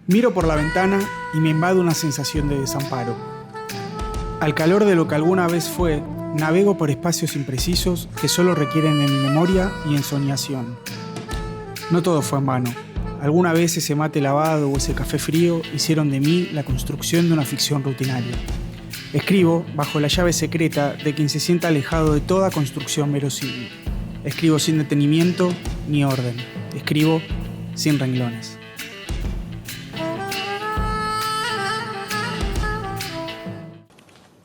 Miro por la ventana y me invade una sensación de desamparo. Al calor de lo que alguna vez fue, navego por espacios imprecisos que solo requieren de mi memoria y ensoñación. No todo fue en vano. Alguna vez ese mate lavado o ese café frío hicieron de mí la construcción de una ficción rutinaria. Escribo bajo la llave secreta de quien se sienta alejado de toda construcción verosímil. Escribo sin detenimiento ni orden. Escribo sin renglones.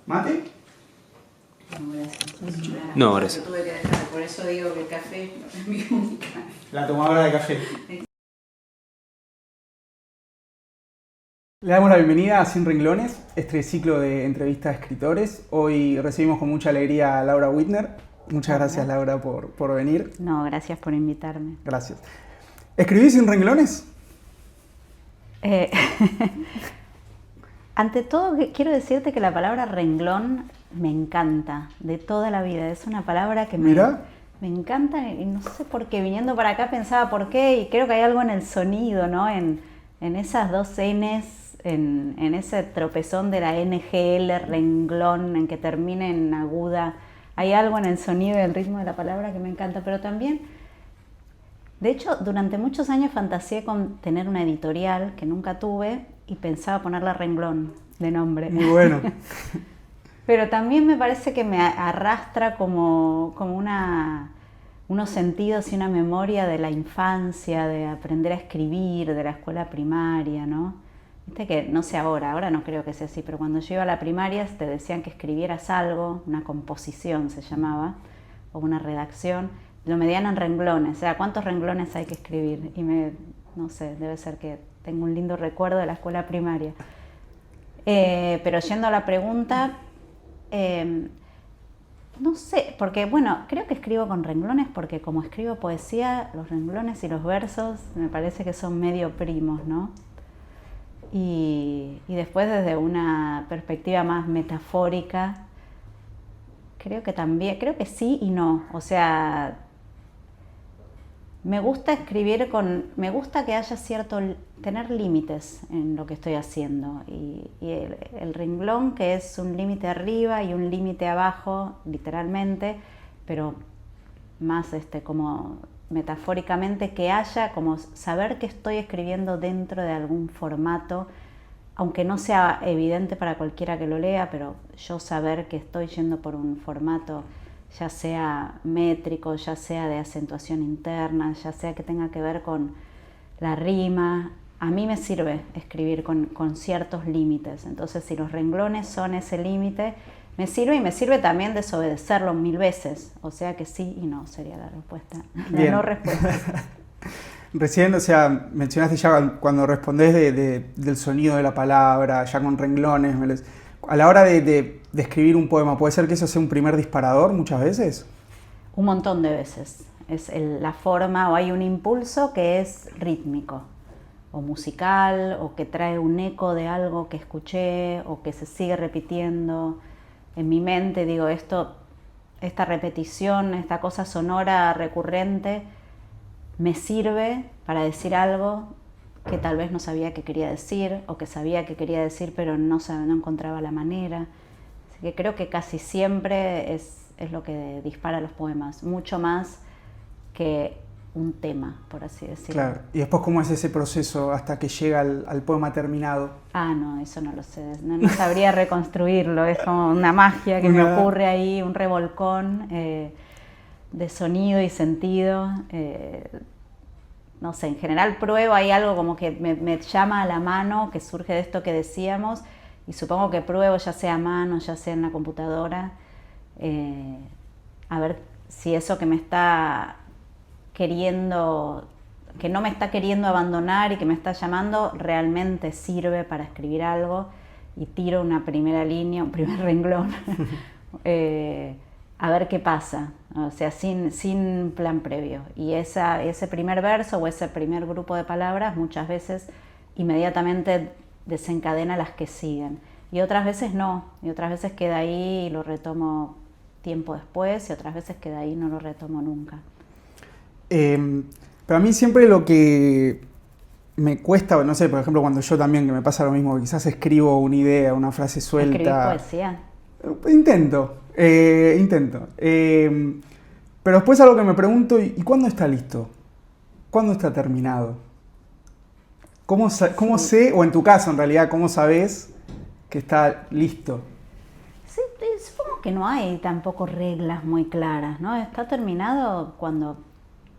¿Mate? No, gracias. Tuve que dejar, por eso digo que el café es mi única. La tomadora de café. Le damos la bienvenida a Sin Renglones, este ciclo de entrevistas a escritores. Hoy recibimos con mucha alegría a Laura Wittner. Muchas gracias, Laura, por venir. No, gracias por invitarme. Gracias. ¿Escribís sin renglones? Ante todo, quiero decirte que la palabra renglón me encanta, de toda la vida. Es una palabra que me encanta y no sé por qué. Viniendo para acá pensaba por qué y creo que hay algo en el sonido, ¿no? En esas dos Ns, en ese tropezón de la NGL, renglón, en que termine en aguda. Hay algo en el sonido y el ritmo de la palabra que me encanta, pero también, de hecho, durante muchos años fantaseé con tener una editorial que nunca tuve y pensaba ponerle renglón de nombre. Muy bueno. Pero también me parece que me arrastra como unos sentidos y una memoria de la infancia, de aprender a escribir, de la escuela primaria, ¿no? Viste que, no sé ahora no creo que sea así, pero cuando yo iba a la primaria te decían que escribieras algo, una composición se llamaba, o una redacción, lo medían en renglones, o sea, ¿cuántos renglones hay que escribir? Y no sé, debe ser que tengo un lindo recuerdo de la escuela primaria. Pero yendo a la pregunta, no sé, porque bueno, creo que escribo con renglones porque como escribo poesía, los renglones y los versos me parece que son medio primos, ¿no? Y después desde una perspectiva más metafórica, creo que sí y no, o sea, me gusta escribir me gusta que haya tener límites en lo que estoy haciendo y el renglón que es un límite arriba y un límite abajo, literalmente, pero más como metafóricamente, que haya como saber que estoy escribiendo dentro de algún formato, aunque no sea evidente para cualquiera que lo lea, pero yo saber que estoy yendo por un formato ya sea métrico, ya sea de acentuación interna, ya sea que tenga que ver con la rima. A mí me sirve escribir con ciertos límites, entonces si los renglones son ese límite, me sirve y me sirve también desobedecerlo 1000 veces, o sea que sí y no sería la respuesta, la no respuesta. Recién, o sea, mencionaste ya cuando respondés del sonido de la palabra, ya con renglones, a la hora de escribir un poema, ¿puede ser que eso sea un primer disparador muchas veces? Un montón de veces. Es la forma, o hay un impulso que es rítmico, o musical, o que trae un eco de algo que escuché, o que se sigue repitiendo en mi mente. Digo, esta repetición, esta cosa sonora recurrente, me sirve para decir algo que tal vez no sabía que quería decir, o que sabía que quería decir pero no encontraba la manera. Así que creo que casi siempre es lo que dispara los poemas, mucho más que un tema, por así decirlo. Claro, y después ¿cómo es ese proceso hasta que llega al poema terminado? No, eso no lo sé, no sabría reconstruirlo, es como una magia que me ocurre ahí, un revolcón de sonido y sentido. No sé, en general pruebo, hay algo como que me llama a la mano, que surge de esto que decíamos, y supongo que pruebo ya sea a mano, ya sea en la computadora, a ver si eso que me está queriendo, que no me está queriendo abandonar y que me está llamando, realmente sirve para escribir algo, y tiro una primera línea, un primer renglón, a ver qué pasa, o sea, sin plan previo. Y ese primer verso o ese primer grupo de palabras muchas veces inmediatamente desencadena las que siguen. Y otras veces no, y otras veces queda ahí y lo retomo tiempo después, y otras veces queda ahí y no lo retomo nunca. Pero a mí siempre lo que me cuesta, no sé, por ejemplo, cuando yo también, que me pasa lo mismo, quizás escribo una idea, una frase suelta. ¿Escribís poesía? Intento. Pero después algo que me pregunto, ¿y cuándo está listo? ¿Cuándo está terminado? ¿Cómo sé, o en tu caso en realidad, cómo sabes que está listo? Sí, supongo que no hay tampoco reglas muy claras, ¿no? Está terminado cuando...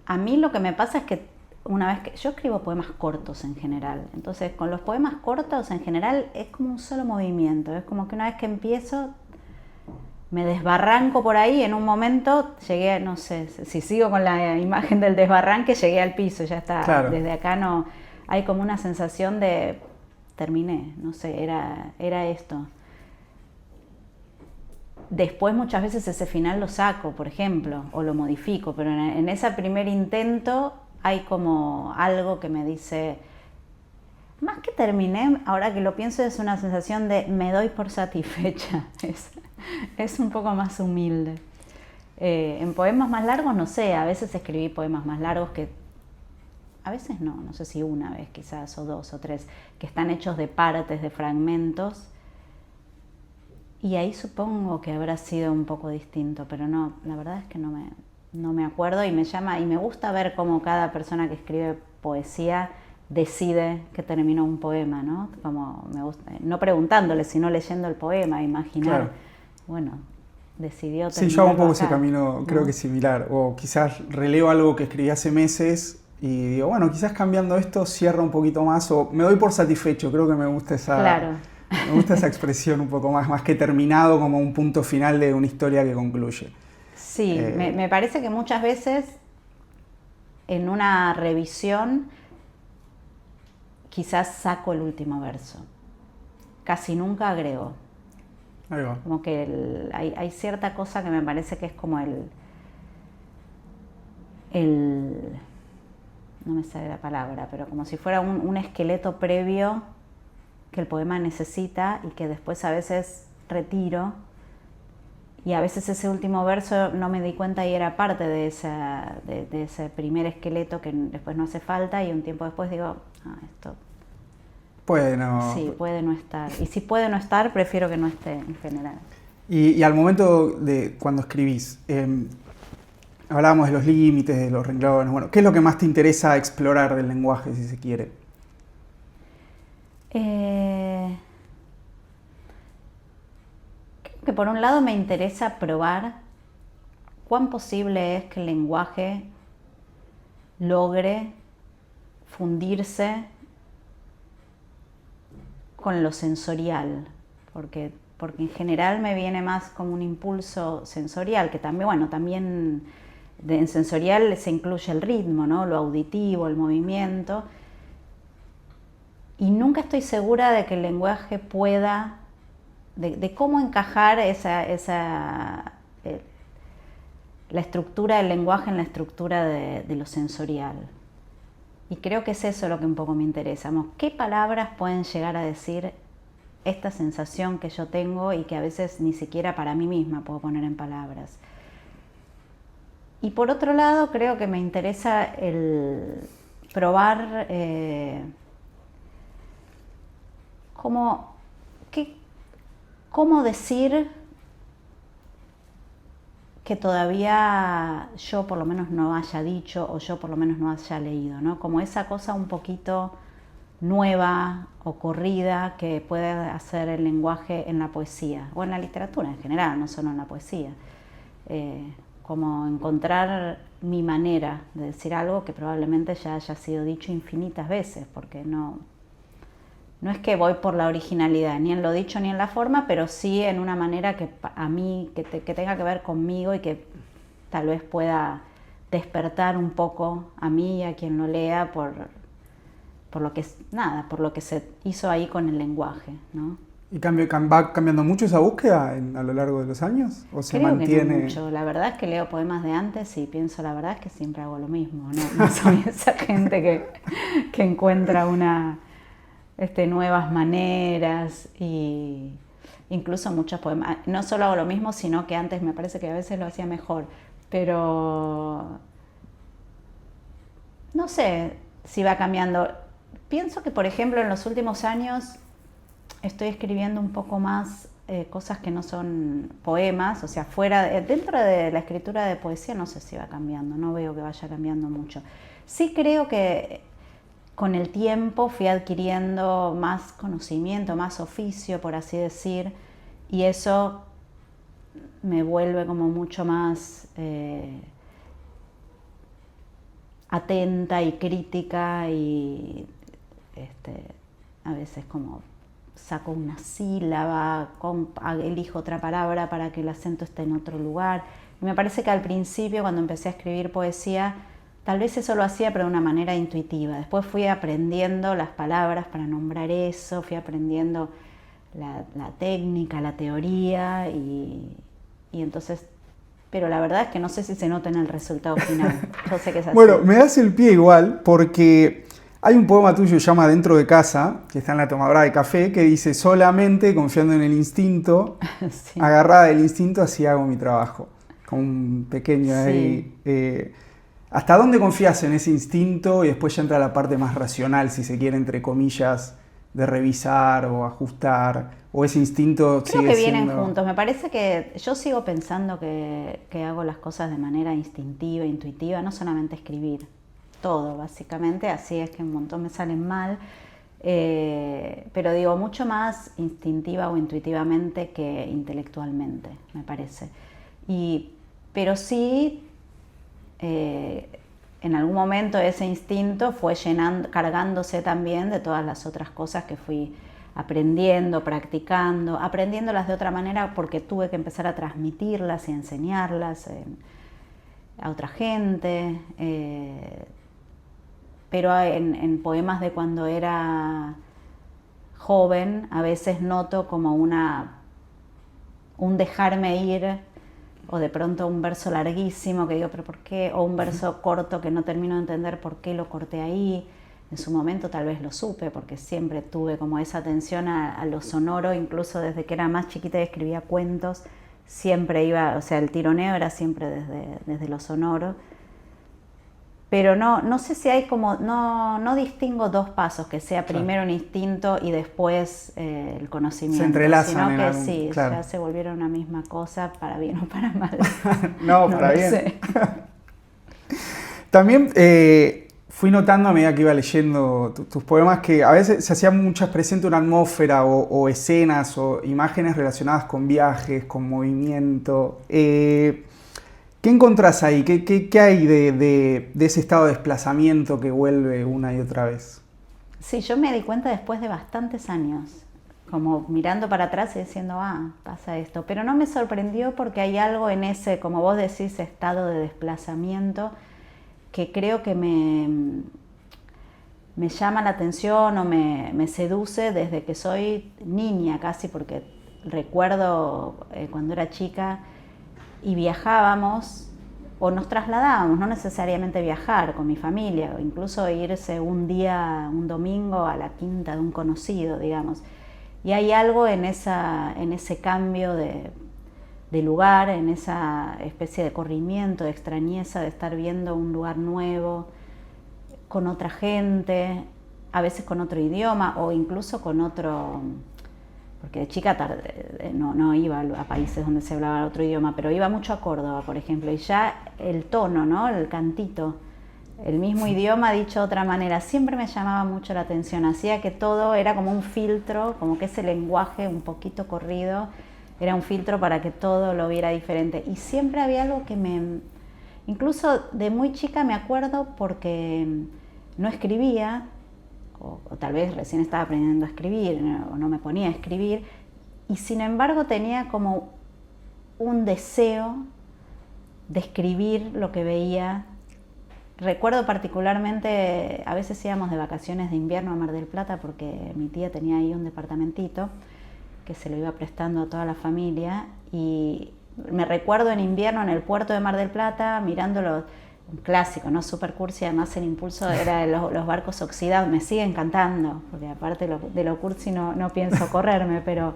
A mí lo que me pasa es que una vez que... Yo escribo poemas cortos en general, entonces con los poemas cortos en general es como un solo movimiento, es como que una vez que empiezo me desbarranco por ahí, en un momento llegué, no sé, si sigo con la imagen del desbarranque, llegué al piso, ya está, claro. Desde acá no... Hay como una sensación de terminé, no sé, era esto. Después muchas veces ese final lo saco, por ejemplo, o lo modifico, pero en ese primer intento hay como algo que me dice, más que terminé, ahora que lo pienso es una sensación de me doy por satisfecha, es un poco más humilde. En poemas más largos, no sé, a veces escribí poemas más largos que, a veces no sé si una vez quizás, o dos o tres, que están hechos de partes, de fragmentos. Y ahí supongo que habrá sido un poco distinto, pero no, la verdad es que no me acuerdo y me gusta ver cómo cada persona que escribe poesía decide que terminó un poema, ¿no? Como me gusta, no preguntándole, sino leyendo el poema, imaginar, claro. Bueno, decidió terminar. Sí, yo hago un poco ese camino, creo que similar, o quizás releo algo que escribí hace meses y digo, bueno, quizás cambiando esto cierro un poquito más, o me doy por satisfecho, creo que me gusta esa... Claro. Me gusta esa expresión un poco más que terminado, como un punto final de una historia que concluye. Sí, me parece que muchas veces en una revisión quizás saco el último verso. Casi nunca agrego. Ahí va. Como que hay cierta cosa que me parece que es como no me sale la palabra, pero como si fuera un esqueleto previo que el poema necesita y que después a veces retiro, y a veces ese último verso no me di cuenta y era parte de ese primer esqueleto que después no hace falta, y un tiempo después digo, esto puede no... Sí, puede no estar. Y si puede no estar, prefiero que no esté en general. Y al momento de cuando escribís, hablábamos de los límites, de los renglones, bueno, ¿qué es lo que más te interesa explorar del lenguaje, si se quiere? Creo que por un lado me interesa probar cuán posible es que el lenguaje logre fundirse con lo sensorial, porque en general me viene más como un impulso sensorial, que también en sensorial se incluye el ritmo, ¿no? Lo auditivo, el movimiento. Y nunca estoy segura de que el lenguaje pueda, de cómo encajar la estructura del lenguaje en la estructura de lo sensorial. Y creo que es eso lo que un poco me interesa. ¿Qué palabras pueden llegar a decir esta sensación que yo tengo y que a veces ni siquiera para mí misma puedo poner en palabras? Y por otro lado, creo que me interesa el probar... ¿Cómo decir que todavía yo por lo menos no haya dicho o yo por lo menos no haya leído, ¿no? Como esa cosa un poquito nueva o corrida que puede hacer el lenguaje en la poesía o en la literatura en general, no solo en la poesía. Como encontrar mi manera de decir algo que probablemente ya haya sido dicho infinitas veces, porque no es que voy por la originalidad, ni en lo dicho ni en la forma, pero sí en una manera que a mí, que tenga que ver conmigo y que tal vez pueda despertar un poco a mí y a quien lo lea por lo que se hizo ahí con el lenguaje, ¿no? ¿Y va cambiando mucho esa búsqueda a lo largo de los años? ¿O se Creo mantiene? Que no mucho. La verdad es que leo poemas de antes y pienso, la verdad es que siempre hago lo mismo, no soy esa gente que encuentra nuevas maneras, y incluso muchos poemas, no solo hago lo mismo, sino que antes me parece que a veces lo hacía mejor, pero no sé si va cambiando. pienso que, por ejemplo, en los últimos años estoy escribiendo un poco más cosas que no son poemas, o sea, dentro de la escritura de poesía no sé si va cambiando, no veo que vaya cambiando mucho. Sí creo que con el tiempo fui adquiriendo más conocimiento, más oficio, por así decir, y eso me vuelve como mucho más atenta y crítica y a veces como saco una sílaba, elijo otra palabra para que el acento esté en otro lugar. Y me parece que al principio, cuando empecé a escribir poesía, tal vez eso lo hacía pero de una manera intuitiva. Después fui aprendiendo las palabras para nombrar eso, fui aprendiendo la técnica, la teoría y entonces... Pero la verdad es que no sé si se nota en el resultado final. Yo sé que es así. Bueno, me das el pie igual porque hay un poema tuyo que se llama Dentro de casa, que está en la tomadora de café, que dice: solamente confiando en el instinto, sí. Agarrada del instinto, así hago mi trabajo. Con un pequeño ahí. Sí. ¿Hasta dónde confías en ese instinto? Y después ya entra la parte más racional, si se quiere, entre comillas, de revisar o ajustar, o ese instinto creo que vienen juntos. Me parece que yo sigo pensando que hago las cosas de manera instintiva, intuitiva, no solamente escribir, todo básicamente, así es que un montón me salen mal, pero digo mucho más instintiva o intuitivamente que intelectualmente, me parece. Pero sí, en algún momento ese instinto fue cargándose también de todas las otras cosas que fui aprendiendo, practicando, aprendiéndolas de otra manera porque tuve que empezar a transmitirlas y enseñarlas a otra gente. Pero en poemas de cuando era joven a veces noto como un dejarme ir, o de pronto un verso larguísimo que digo, ¿pero por qué? O un verso corto que no termino de entender por qué lo corté ahí. En su momento tal vez lo supe, porque siempre tuve como esa atención a lo sonoro, incluso desde que era más chiquita y escribía cuentos, siempre iba, o sea, el tironeo era siempre desde lo sonoro. Pero no sé si hay como, no distingo dos pasos, que sea primero un instinto y después el conocimiento. Se entrelazan. Sino que sí, claro. Ya se volvieron una misma cosa, para bien o para mal. No, para bien. Sé. También fui notando a medida que iba leyendo tus poemas que a veces se hacía mucho presente una atmósfera o escenas o imágenes relacionadas con viajes, con movimiento. ¿Qué encontrás ahí? ¿Qué hay de ese estado de desplazamiento que vuelve una y otra vez? Sí, yo me di cuenta después de bastantes años, como mirando para atrás y diciendo, pasa esto. Pero no me sorprendió porque hay algo en ese, como vos decís, estado de desplazamiento que creo que me llama la atención o me seduce desde que soy niña casi, porque recuerdo cuando era chica y viajábamos o nos trasladábamos, no necesariamente viajar con mi familia, o incluso irse un día, un domingo a la quinta de un conocido, digamos. Y hay algo en ese cambio de lugar, en esa especie de corrimiento, de extrañeza, de estar viendo un lugar nuevo, con otra gente, a veces con otro idioma o incluso con otro... Porque de chica no iba a países donde se hablaba otro idioma, pero iba mucho a Córdoba, por ejemplo, y ya el tono, ¿no? El cantito, el mismo idioma dicho de otra manera, siempre me llamaba mucho la atención, hacía que todo era como un filtro, como que ese lenguaje un poquito corrido era un filtro para que todo lo viera diferente. Y siempre había algo que incluso de muy chica me acuerdo porque no escribía, o tal vez recién estaba aprendiendo a escribir, o no me ponía a escribir, y sin embargo tenía como un deseo de escribir lo que veía. Recuerdo particularmente, a veces íbamos de vacaciones de invierno a Mar del Plata porque mi tía tenía ahí un departamentito que se lo iba prestando a toda la familia, y me recuerdo en invierno en el puerto de Mar del Plata mirando un clásico, ¿no? Super cursi, además el impulso era los barcos oxidados, me sigue encantando, porque aparte de lo cursi no pienso correrme, pero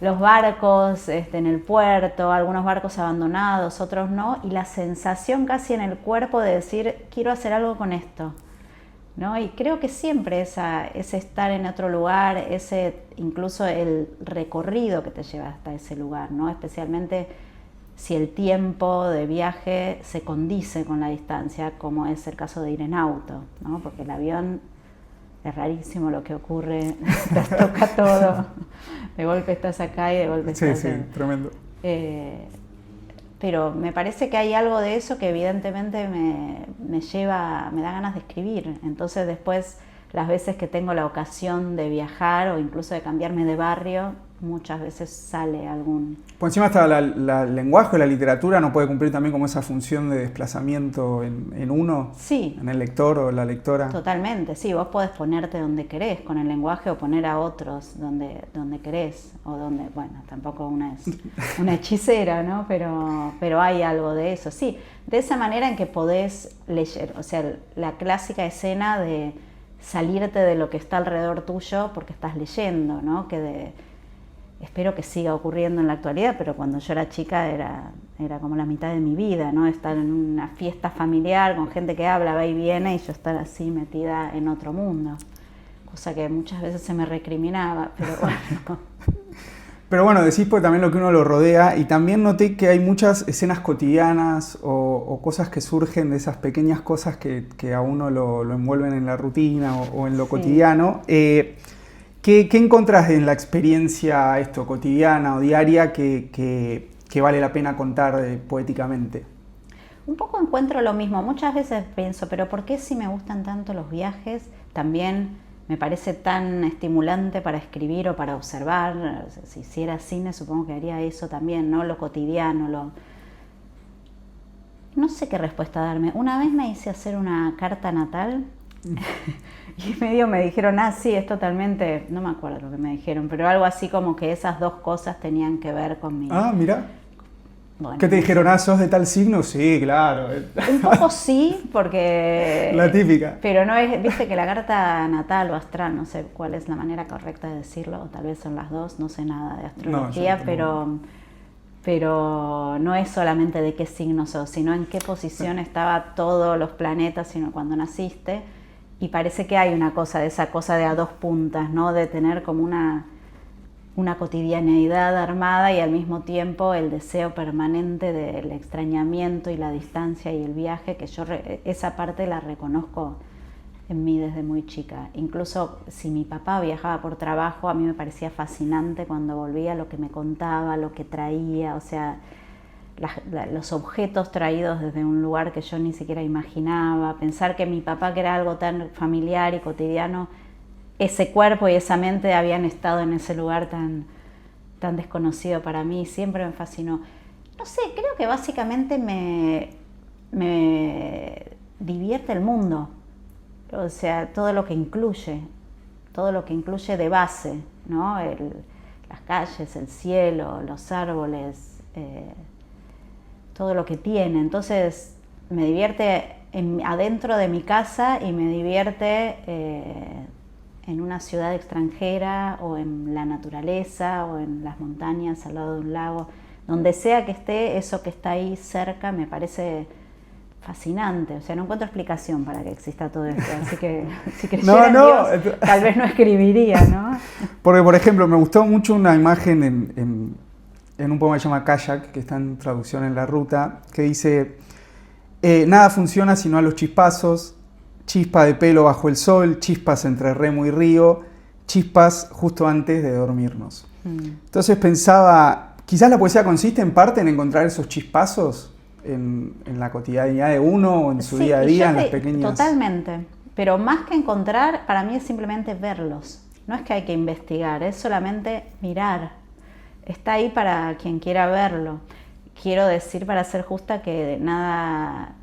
los barcos en el puerto, algunos barcos abandonados, otros no, y la sensación casi en el cuerpo de decir, quiero hacer algo con esto. ¿no? Y creo que siempre ese estar en otro lugar, incluso el recorrido que te lleva hasta ese lugar, ¿no? Especialmente si el tiempo de viaje se condice con la distancia, como es el caso de ir en auto, ¿no? Porque el avión es rarísimo lo que ocurre, te toca todo, de golpe estás acá y de golpe estás Sí, tremendo. Pero me parece que hay algo de eso que evidentemente me da ganas de escribir. Entonces después, las veces que tengo la ocasión de viajar o incluso de cambiarme de barrio, muchas veces sale algún... Por encima está el lenguaje, la literatura no puede cumplir también como esa función de desplazamiento en uno, sí, en el lector o la lectora. Totalmente, sí, vos podés ponerte donde querés con el lenguaje o poner a otros donde querés o donde, bueno, tampoco una es una hechicera, ¿no? Pero hay algo de eso, sí, de esa manera en que podés leer, o sea, la clásica escena de salirte de lo que está alrededor tuyo porque estás leyendo, ¿no? Espero que siga ocurriendo en la actualidad, pero cuando yo era chica era como la mitad de mi vida, ¿no? Estar en una fiesta familiar con gente que habla, va y viene, y yo estar así metida en otro mundo. Cosa que muchas veces se me recriminaba, pero bueno. Pero bueno, decís pues también lo que uno lo rodea, y también noté que hay muchas escenas cotidianas o cosas que surgen de esas pequeñas cosas que a uno lo envuelven en la rutina o en lo cotidiano. ¿Qué encontrás en la experiencia cotidiana o diaria que vale la pena contar poéticamente? Un poco encuentro lo mismo. Muchas veces pienso, pero ¿por qué si me gustan tanto los viajes? También me parece tan estimulante para escribir o para observar. Si hiciera cine, supongo que haría eso también, ¿no? Lo cotidiano, No sé qué respuesta darme. Una vez me hice hacer una carta natal y medio me dijeron, sí, es totalmente, no me acuerdo lo que me dijeron, pero algo así como que esas dos cosas tenían que ver con mi... Mira. Bueno, ¿Qué te dijeron? ¿Sos de tal signo? Sí, claro. Un poco sí, porque... La típica. Pero no es, viste que la carta natal o astral, no sé cuál es la manera correcta de decirlo, o tal vez son las dos, no sé nada de astrología, pero no es solamente de qué signo sos, sino en qué posición estaban todos los planetas, sino cuando naciste. Y parece que hay una cosa de esa cosa de a dos puntas, ¿no? De tener como una cotidianeidad armada y al mismo tiempo el deseo permanente del extrañamiento y la distancia y el viaje, que yo esa parte la reconozco en mí desde muy chica. Incluso si mi papá viajaba por trabajo, a mí me parecía fascinante cuando volvía lo que me contaba, lo que traía, o sea, los objetos traídos desde un lugar que yo ni siquiera imaginaba, pensar que mi papá, que era algo tan familiar y cotidiano, ese cuerpo y esa mente habían estado en ese lugar tan desconocido para mí, siempre me fascinó. No sé, creo que básicamente me divierte el mundo, o sea, todo lo que incluye de base, ¿no? Las calles, el cielo, los árboles, todo lo que tiene. Entonces me divierte adentro de mi casa y me divierte en una ciudad extranjera o en la naturaleza o en las montañas al lado de un lago. Donde sea que esté, eso que está ahí cerca me parece fascinante. O sea, no encuentro explicación para que exista todo esto. Así que si creyera en Dios, tal vez no escribiría, ¿no? Porque, por ejemplo, me gustó mucho una imagen en un poema que se llama Kayak, que está en traducción en La Ruta, que dice: nada funciona sino a los chispazos, chispa de pelo bajo el sol, chispas entre remo y río, chispas justo antes de dormirnos. Entonces pensaba, quizás la poesía consiste en parte en encontrar esos chispazos en la cotidianidad de uno o en su día a día, en las pequeñas... Totalmente, pero más que encontrar, para mí es simplemente verlos. No es que hay que investigar, es solamente mirar. Está ahí para quien quiera verlo. Quiero decir, para ser justa, que nada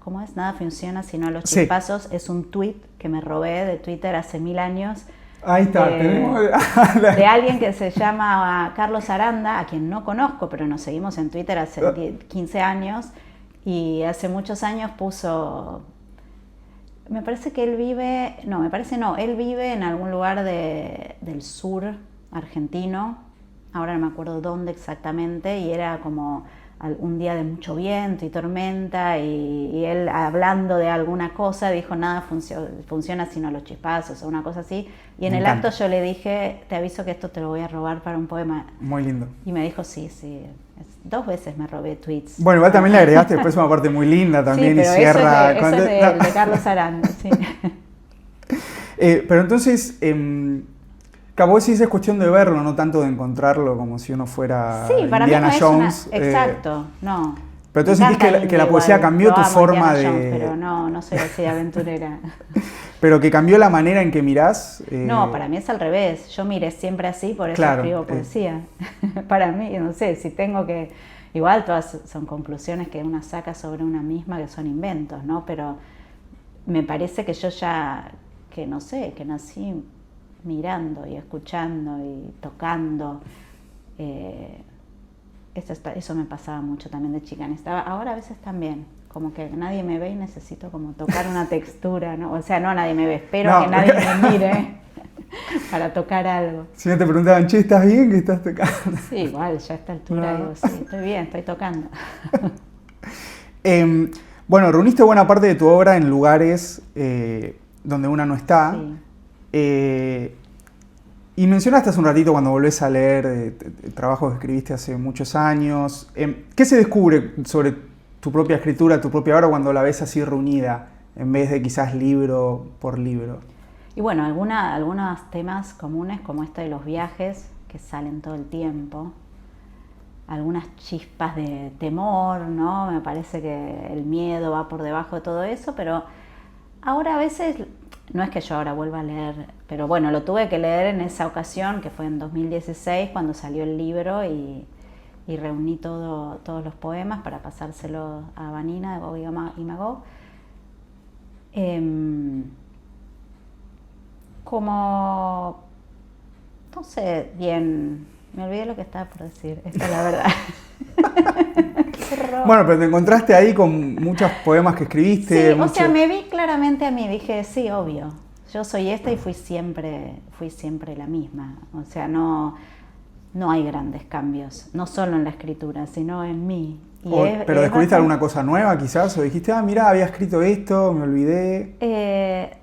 funciona sino a los chispazos. Es un tuit que me robé de Twitter hace 1000 años. Ahí está, de alguien que se llama Carlos Aranda, a quien no conozco, pero nos seguimos en Twitter hace 15 años. Y hace muchos años puso... Me parece que él vive... él vive en algún lugar del sur argentino. Ahora no me acuerdo dónde exactamente, y era como un día de mucho viento y tormenta y él hablando de alguna cosa dijo nada funciona sino los chispazos o una cosa así, y en el acto yo le dije, te aviso que esto te lo voy a robar para un poema. Muy lindo. Y me dijo sí, 2 veces me robé tweets. Bueno, igual también le agregaste después una parte muy linda también, sí, pero y cierra... eso es de Carlos Aranda, sí. Pero entonces, vos decís es cuestión de verlo, no tanto de encontrarlo como si uno fuera para Indiana mí no Jones. Exacto, no. Pero entonces sentís que la poesía cambió tu forma de... Jones, pero no soy así aventurera. Pero que cambió la manera en que mirás. No, para mí es al revés. Yo miré siempre así, por eso escribo poesía. Para mí, no sé, si tengo que... Igual todas son conclusiones que una saca sobre una misma que son inventos, ¿no? Pero me parece que yo ya, que no sé, que nací mirando y escuchando y tocando. Eso me pasaba mucho también de chica. Ahora a veces también, como que nadie me ve y necesito como tocar una textura, ¿no? O sea, no nadie me ve, espero que nadie me mire para tocar algo. Si no te preguntaban, che, ¿estás bien? ¿Qué estás tocando? Sí, igual, ya a esta altura digo, sí, estoy bien, estoy tocando. Bueno, reuniste buena parte de tu obra en lugares donde una no está. Sí. Y mencionaste hace un ratito cuando volvés a leer trabajos que escribiste hace muchos años. ¿Qué se descubre sobre tu propia escritura, tu propia obra cuando la ves así reunida, en vez de quizás libro por libro? Y bueno, algunos temas comunes como esto de los viajes que salen todo el tiempo. Algunas chispas de temor, ¿no? Me parece que el miedo va por debajo de todo eso, pero ahora a veces... No es que yo ahora vuelva a leer, pero bueno, lo tuve que leer en esa ocasión, que fue en 2016, cuando salió el libro y reuní todos los poemas para pasárselo a Vanina de Gog y Magog. Como, no sé, bien, me olvidé lo que estaba por decir, esta es la verdad. Bueno, pero te encontraste ahí con muchos poemas que escribiste. Sí, o sea, me vi claramente a mí, dije, sí, obvio, yo soy esta y fui siempre la misma. O sea, no hay grandes cambios, no solo en la escritura, sino en mí. ¿Pero descubriste alguna cosa nueva quizás? ¿O dijiste, mira, había escrito esto, me olvidé?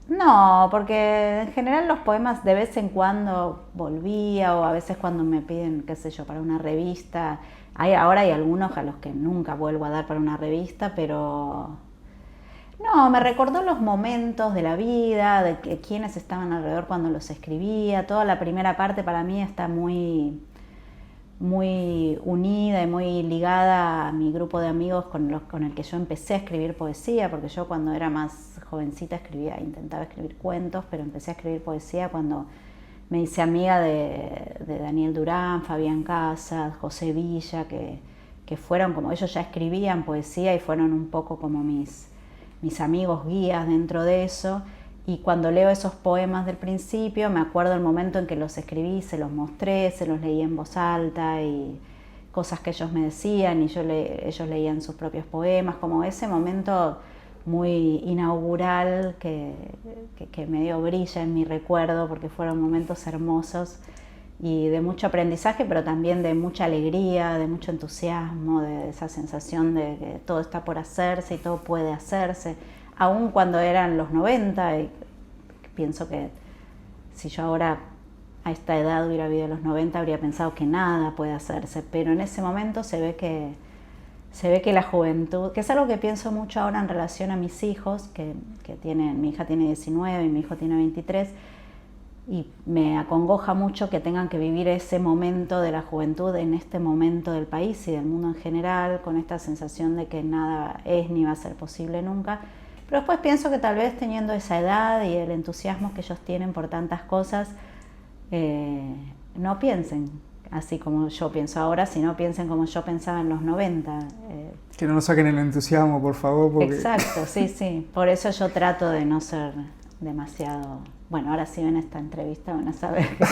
No, porque en general los poemas de vez en cuando volvía, o a veces cuando me piden, qué sé yo, para una revista. Ahora hay algunos a los que nunca vuelvo a dar para una revista, pero no, me recordó los momentos de la vida, de quiénes estaban alrededor cuando los escribía. Toda la primera parte para mí está muy, muy unida y muy ligada a mi grupo de amigos con el que yo empecé a escribir poesía, porque yo cuando era más jovencita intentaba escribir cuentos, pero empecé a escribir poesía cuando me hice amiga de Daniel Durán, Fabián Casas, José Villa, que fueron como, ellos ya escribían poesía y fueron un poco como mis amigos guías dentro de eso. Y cuando leo esos poemas del principio, me acuerdo el momento en que los escribí, se los mostré, se los leí en voz alta y cosas que ellos me decían y ellos leían sus propios poemas, como ese momento muy inaugural que medio brilla en mi recuerdo porque fueron momentos hermosos y de mucho aprendizaje, pero también de mucha alegría, de mucho entusiasmo, de esa sensación de que todo está por hacerse y todo puede hacerse. Aún cuando eran los 90, y pienso que si yo ahora a esta edad hubiera vivido los 90, habría pensado que nada puede hacerse, pero en ese momento se ve que la juventud, que es algo que pienso mucho ahora en relación a mis hijos, que mi hija tiene 19 y mi hijo tiene 23, y me acongoja mucho que tengan que vivir ese momento de la juventud en este momento del país y del mundo en general, con esta sensación de que nada es ni va a ser posible nunca. Pero después pienso que tal vez teniendo esa edad y el entusiasmo que ellos tienen por tantas cosas, no piensen así como yo pienso ahora, sino piensen como yo pensaba en los 90. Que no nos saquen el entusiasmo, por favor. Porque... Exacto, sí. Por eso yo trato de no ser demasiado... Bueno, ahora sí ven esta entrevista, van a saber que...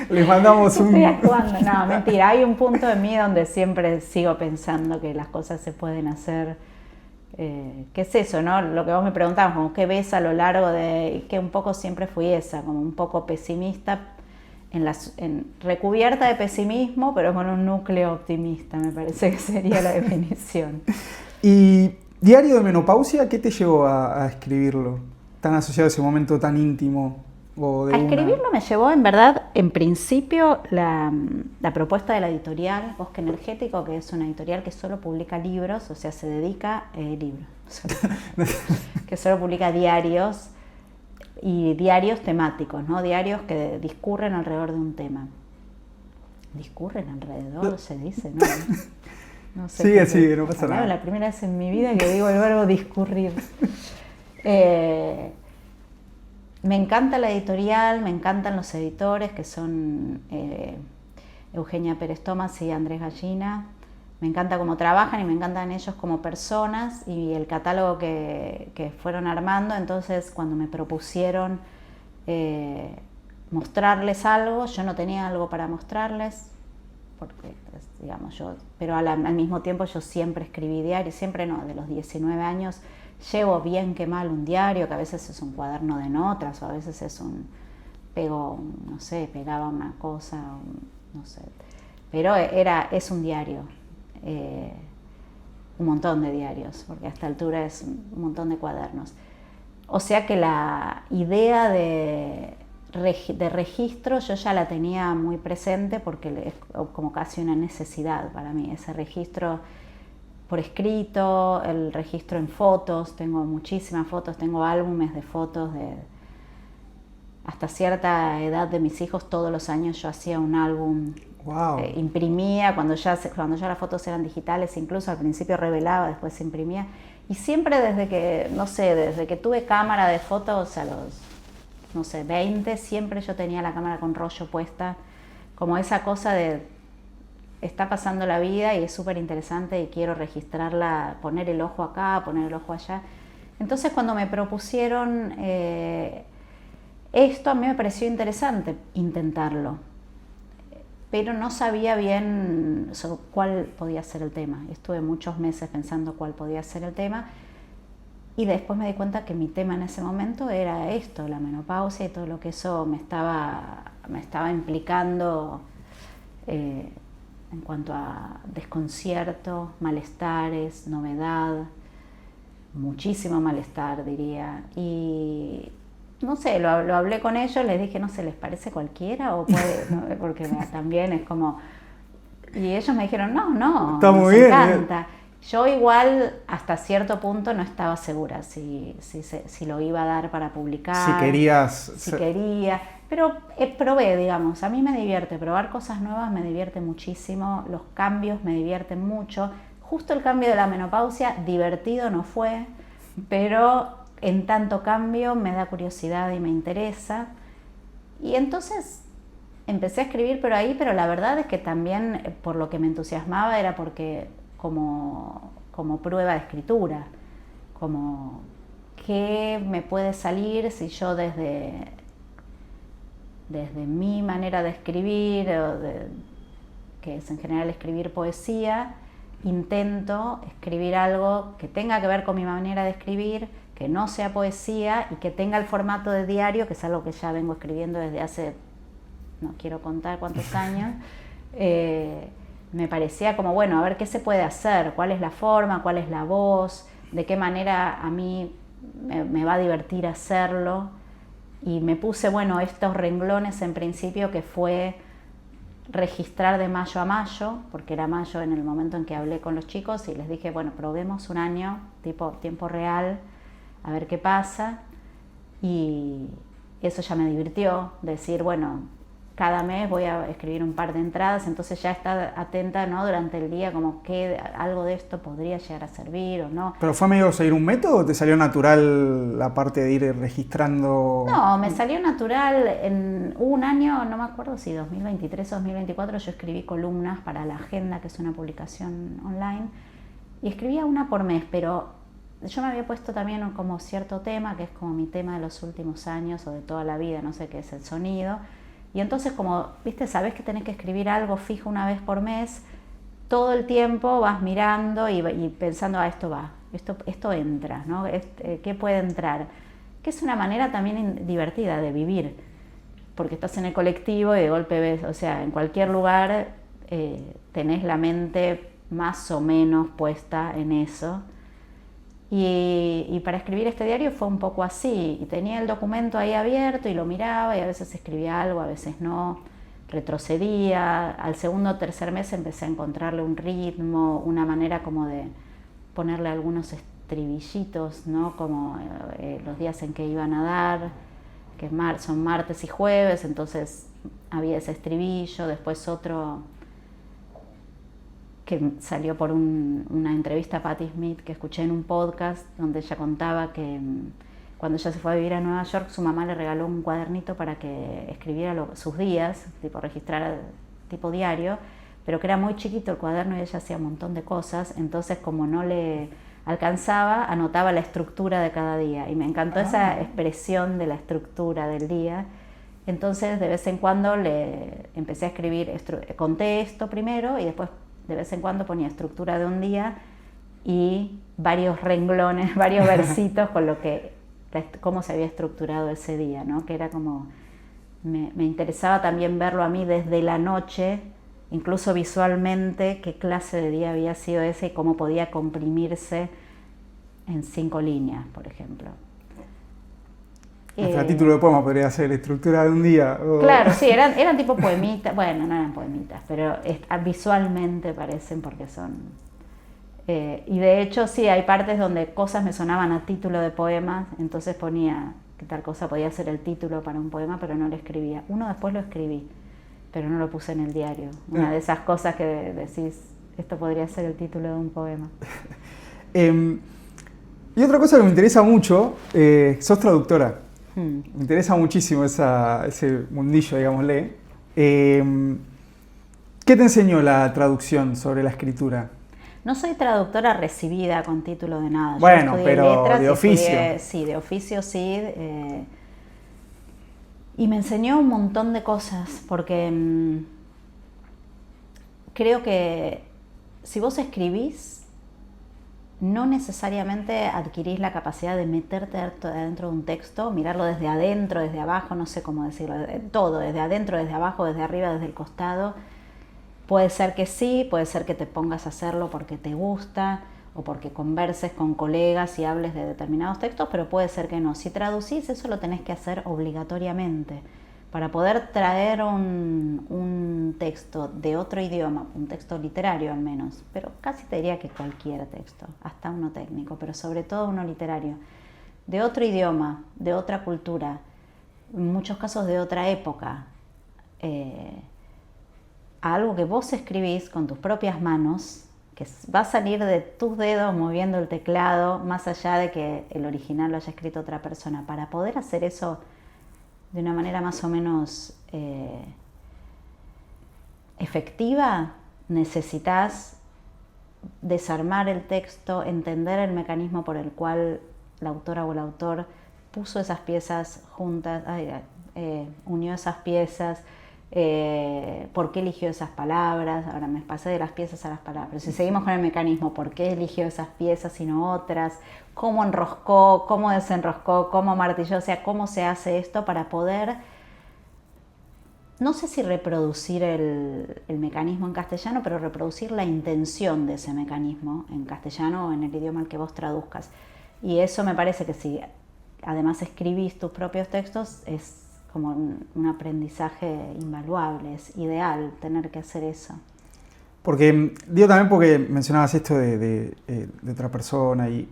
Les mandamos un... Estoy actuando, no, mentira. Hay un punto de mí donde siempre sigo pensando que las cosas se pueden hacer... ¿Qué es eso, no? Lo que vos me preguntabas, como qué ves a lo largo de... que un poco siempre fui esa, como un poco pesimista recubierta de pesimismo, pero con un núcleo optimista, me parece que sería la definición. ¿Y Diario de Menopausia, qué te llevó a escribirlo? Tan asociado a ese momento tan íntimo. A escribirlo me llevó, en verdad, en principio, la propuesta de la editorial Bosque Energético, que es una editorial que solo publica libros, o sea, se dedica libros, que solo publica diarios y diarios temáticos, ¿no? Diarios que discurren alrededor de un tema. Discurren alrededor, se dice, ¿no? No sé sigue, no pasa nada. La primera vez en mi vida que digo el verbo discurrir. Me encanta la editorial, me encantan los editores que son Eugenia Pérez Tomás y Andrés Gallina. Me encanta cómo trabajan y me encantan ellos como personas y el catálogo que fueron armando. Entonces, cuando me propusieron mostrarles algo, yo no tenía algo para mostrarles, porque, digamos, pero al mismo tiempo yo siempre escribí diario, siempre no, de los 19 años. Llevo bien que mal un diario, que a veces es un cuaderno de notas, o a veces es pegaba una cosa, no sé. Pero es un diario, un montón de diarios, porque a esta altura es un montón de cuadernos. O sea que la idea de registro yo ya la tenía muy presente, porque es como casi una necesidad para mí, ese registro por escrito, el registro en fotos. Tengo muchísimas fotos, tengo álbumes de fotos hasta cierta edad de mis hijos. Todos los años yo hacía un álbum, wow. Imprimía cuando ya las fotos eran digitales, incluso al principio revelaba, después se imprimía, y siempre desde que tuve cámara de fotos a los 20, siempre yo tenía la cámara con rollo puesta, como esa cosa de está pasando la vida y es súper interesante y quiero registrarla, poner el ojo acá, poner el ojo allá. Entonces, cuando me propusieron esto, a mí me pareció interesante intentarlo, pero no sabía bien sobre cuál podía ser el tema. Estuve muchos meses pensando cuál podía ser el tema y después me di cuenta que mi tema en ese momento era esto, la menopausia y todo lo que eso me estaba implicando en cuanto a desconcierto, malestares, novedad, muchísimo malestar, diría. Y no sé, lo hablé con ellos, les dije, no sé, ¿les parece cualquiera? O puede, no, porque también es como... Y ellos me dijeron, no, está muy nos bien, encanta. Yo igual hasta cierto punto no estaba segura si lo iba a dar para publicar. Si quería. Pero probé, digamos, a mí me divierte, probar cosas nuevas me divierte muchísimo, los cambios me divierten mucho. Justo el cambio de la menopausia, divertido no fue, pero en tanto cambio me da curiosidad y me interesa. Y entonces empecé a escribir pero la verdad es que también por lo que me entusiasmaba era porque como prueba de escritura, como qué me puede salir si yo desde mi manera de escribir, que es en general escribir poesía, intento escribir algo que tenga que ver con mi manera de escribir, que no sea poesía y que tenga el formato de diario, que es algo que ya vengo escribiendo desde hace, no quiero contar cuántos años. Me parecía como, bueno, a ver qué se puede hacer, cuál es la forma, cuál es la voz, de qué manera a mí me va a divertir hacerlo. Y me puse, estos renglones en principio, que fue registrar de mayo a mayo, porque era mayo en el momento en que hablé con los chicos y les dije, probemos un año, tipo tiempo real, a ver qué pasa. Y eso ya me divirtió, decir, cada mes voy a escribir un par de entradas, entonces ya estar atenta, ¿no?, durante el día, como que algo de esto podría llegar a servir o no. ¿Pero fue medio seguir un método o te salió natural la parte de ir registrando? No, me salió natural. Hubo un año, no me acuerdo si 2023 o 2024, yo escribí columnas para La Agenda, que es una publicación online, y escribía una por mes, pero yo me había puesto también como cierto tema, que es como mi tema de los últimos años o de toda la vida, no sé, qué es el sonido. Y entonces, como, viste, sabés que tenés que escribir algo fijo una vez por mes, todo el tiempo vas mirando y pensando, esto va, esto entra, ¿no? ¿Qué puede entrar? Que es una manera también divertida de vivir. porque estás en el colectivo y de golpe ves, o sea, en cualquier lugar tenés la mente más o menos puesta en eso. Y para escribir este diario fue un poco así, y tenía el documento ahí abierto y lo miraba y a veces escribía algo, a veces no, retrocedía. Al segundo o tercer mes empecé a encontrarle un ritmo, una manera como de ponerle algunos estribillitos, ¿no? Como los días en que iba a nadar, que son martes y jueves, entonces había ese estribillo, después otro que salió por una entrevista a Patti Smith que escuché en un podcast donde ella contaba que cuando ella se fue a vivir a Nueva York, su mamá le regaló un cuadernito para que escribiera sus días, tipo registrara tipo diario, pero que era muy chiquito el cuaderno y ella hacía un montón de cosas, entonces como no le alcanzaba, anotaba la estructura de cada día, y me encantó esa expresión de la estructura del día. Entonces de vez en cuando le empecé a escribir, conté esto primero y después de vez en cuando ponía estructura de un día y varios renglones, varios versitos con lo que, cómo se había estructurado ese día, ¿no? Que era como, me interesaba también verlo a mí desde la noche, incluso visualmente, qué clase de día había sido ese y cómo podía comprimirse en 5 líneas, por ejemplo. Hasta título de poema podría ser estructura de un día. Claro, sí, eran tipo poemitas, bueno, no eran poemitas, pero visualmente parecen porque son... y de hecho sí, hay partes donde cosas me sonaban a título de poemas, entonces ponía que tal cosa podía ser el título para un poema, pero no lo escribía. Uno después lo escribí, pero no lo puse en el diario. Una de esas cosas que decís, esto podría ser el título de un poema. Y otra cosa que me interesa mucho, sos traductora. Me interesa muchísimo ese mundillo, digámosle. ¿Qué te enseñó la traducción sobre la escritura? No soy traductora recibida con título de nada. Bueno, pero de oficio. Sí, de oficio sí. Y me enseñó un montón de cosas, porque creo que si vos escribís, no necesariamente adquirís la capacidad de meterte adentro de un texto, mirarlo desde adentro, desde abajo, no sé cómo decirlo, todo, desde adentro, desde abajo, desde arriba, desde el costado. Puede ser que sí, puede ser que te pongas a hacerlo porque te gusta o porque converses con colegas y hables de determinados textos, pero puede ser que no. Si traducís, eso lo tenés que hacer obligatoriamente. Para poder traer un texto de otro idioma, un texto literario al menos, pero casi te diría que cualquier texto, hasta uno técnico, pero sobre todo uno literario, de otro idioma, de otra cultura, en muchos casos de otra época, a algo que vos escribís con tus propias manos, que va a salir de tus dedos moviendo el teclado, más allá de que el original lo haya escrito otra persona. Para poder hacer eso de una manera más o menos efectiva, necesitas desarmar el texto, entender el mecanismo por el cual la autora o el autor puso esas piezas juntas, unió esas piezas, por qué eligió esas palabras. Ahora me pasé de las piezas a las palabras. Si seguimos con el mecanismo, por qué eligió esas piezas y no otras, cómo enroscó, cómo desenroscó, cómo martilló, o sea, cómo se hace esto para poder, no sé si reproducir el mecanismo en castellano, pero reproducir la intención de ese mecanismo en castellano o en el idioma al que vos traduzcas. Y eso me parece que si además escribís tus propios textos, es como un aprendizaje invaluable, es ideal tener que hacer eso. Porque, digo también porque mencionabas esto de otra persona y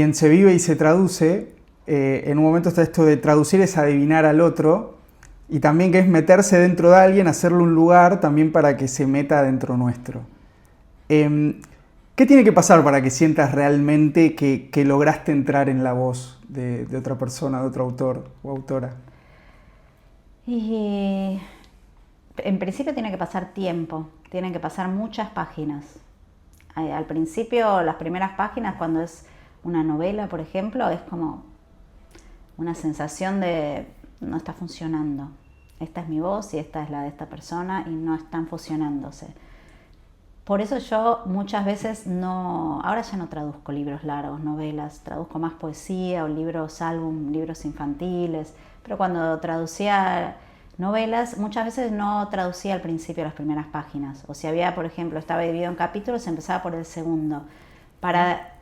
en Se vive y se traduce, en un momento está esto de traducir es adivinar al otro, y también que es meterse dentro de alguien, hacerle un lugar también para que se meta dentro nuestro. ¿Qué tiene que pasar para que sientas realmente que lograste entrar en la voz de otra persona, de otro autor o autora? Y en principio tiene que pasar tiempo, tienen que pasar muchas páginas. Al principio, las primeras páginas, cuando es una novela, por ejemplo, es como una sensación de no está funcionando. Esta es mi voz y esta es la de esta persona y no están fusionándose. Por eso yo muchas veces ahora ya no traduzco libros largos, novelas, traduzco más poesía o libros álbum, libros infantiles, pero cuando traducía novelas, muchas veces no traducía al principio las primeras páginas. O si había, por ejemplo, estaba dividido en capítulos, empezaba por el segundo. Para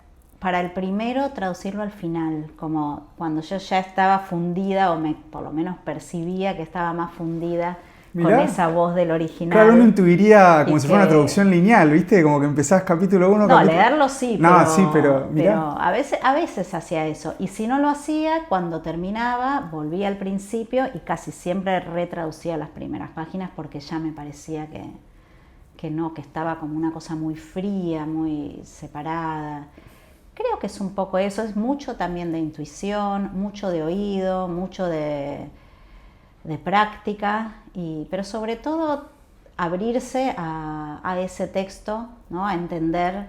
el primero, traducirlo al final, como cuando yo ya estaba fundida, o por lo menos percibía que estaba más fundida. Mirá, con esa voz del original. Claro, uno intuiría como si fuera una traducción lineal, ¿viste? Como que empezás capítulo 1, no, leerlo sí, no, sí, pero a veces hacía eso. Y si no lo hacía, cuando terminaba, volvía al principio y casi siempre retraducía las primeras páginas porque ya me parecía que no, que estaba como una cosa muy fría, muy separada. Creo que es un poco eso, es mucho también de intuición, mucho de oído, mucho de práctica, pero sobre todo abrirse a ese texto, ¿no? A entender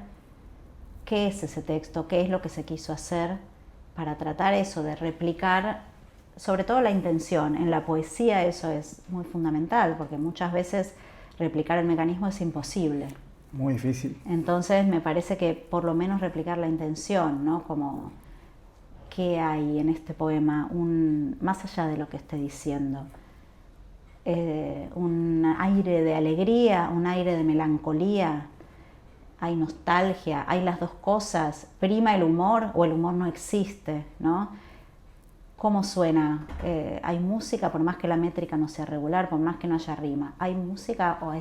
qué es ese texto, qué es lo que se quiso hacer, para tratar eso de replicar, sobre todo la intención. En la poesía eso es muy fundamental, porque muchas veces replicar el mecanismo es imposible. Muy difícil. Entonces me parece que por lo menos replicar la intención, ¿no? Como qué hay en este poema, más allá de lo que esté diciendo. Un aire de alegría, un aire de melancolía, hay nostalgia, hay las dos cosas, prima el humor o el humor no existe, ¿no? ¿Cómo suena? Hay música, por más que la métrica no sea regular, por más que no haya rima. ¿Hay música o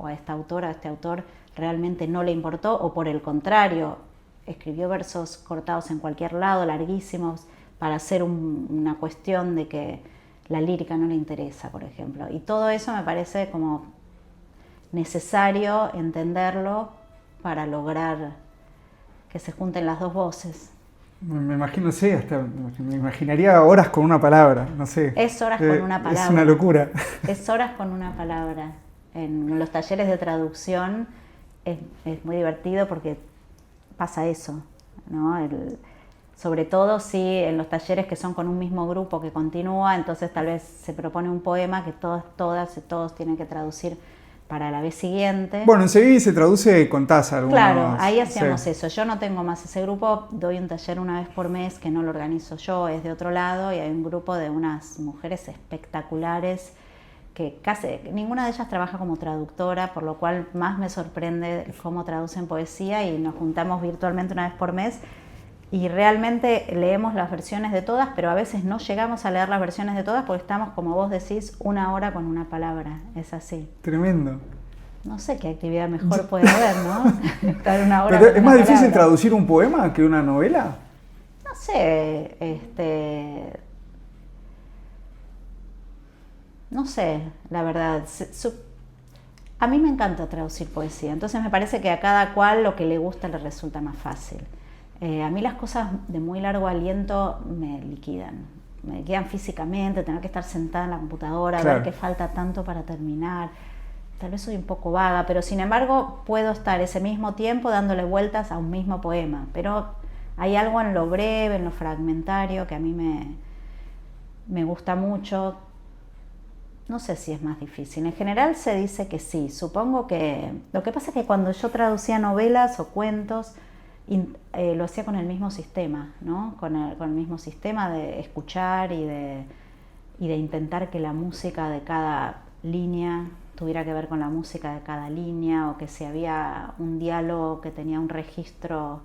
a esta autora, a este autor realmente no le importó? O por el contrario, escribió versos cortados en cualquier lado, larguísimos, para hacer una cuestión de que la lírica no le interesa, por ejemplo. Y todo eso me parece como necesario entenderlo para lograr que se junten las dos voces. Me imagino, sí, hasta me imaginaría horas con una palabra, no sé. Es horas con una palabra. Es una locura. Es horas con una palabra. En los talleres de traducción es muy divertido porque pasa eso, ¿no? Sobre todo si en los talleres que son con un mismo grupo que continúa, entonces tal vez se propone un poema que todas y todos tienen que traducir para la vez siguiente. Bueno, en Sevilla se traduce con taza. Claro, ahí hacíamos eso. Yo no tengo más ese grupo, doy un taller una vez por mes que no lo organizo yo, es de otro lado, y hay un grupo de unas mujeres espectaculares que casi ninguna de ellas trabaja como traductora, por lo cual más me sorprende cómo traducen poesía, y nos juntamos virtualmente una vez por mes y realmente leemos las versiones de todas, pero a veces no llegamos a leer las versiones de todas porque estamos, como vos decís, una hora con una palabra. Es así. Tremendo. No sé qué actividad mejor puede haber, ¿no? Estar una hora. ¿Pero es más difícil traducir un poema que una novela? No sé, no sé, la verdad. A mí me encanta traducir poesía, entonces me parece que a cada cual lo que le gusta le resulta más fácil. A mí las cosas de muy largo aliento me liquidan físicamente, tener que estar sentada en la computadora, claro, ver que falta tanto para terminar. Tal vez soy un poco vaga, pero sin embargo puedo estar ese mismo tiempo dándole vueltas a un mismo poema. Pero hay algo en lo breve, en lo fragmentario, que a mí me gusta mucho. No sé si es más difícil. En general se dice que sí. Supongo que... Lo que pasa es que cuando yo traducía novelas o cuentos, lo hacía con el mismo sistema, ¿no? Con el mismo sistema de escuchar y de intentar que la música de cada línea tuviera que ver con la música de cada línea, o que si había un diálogo que tenía un registro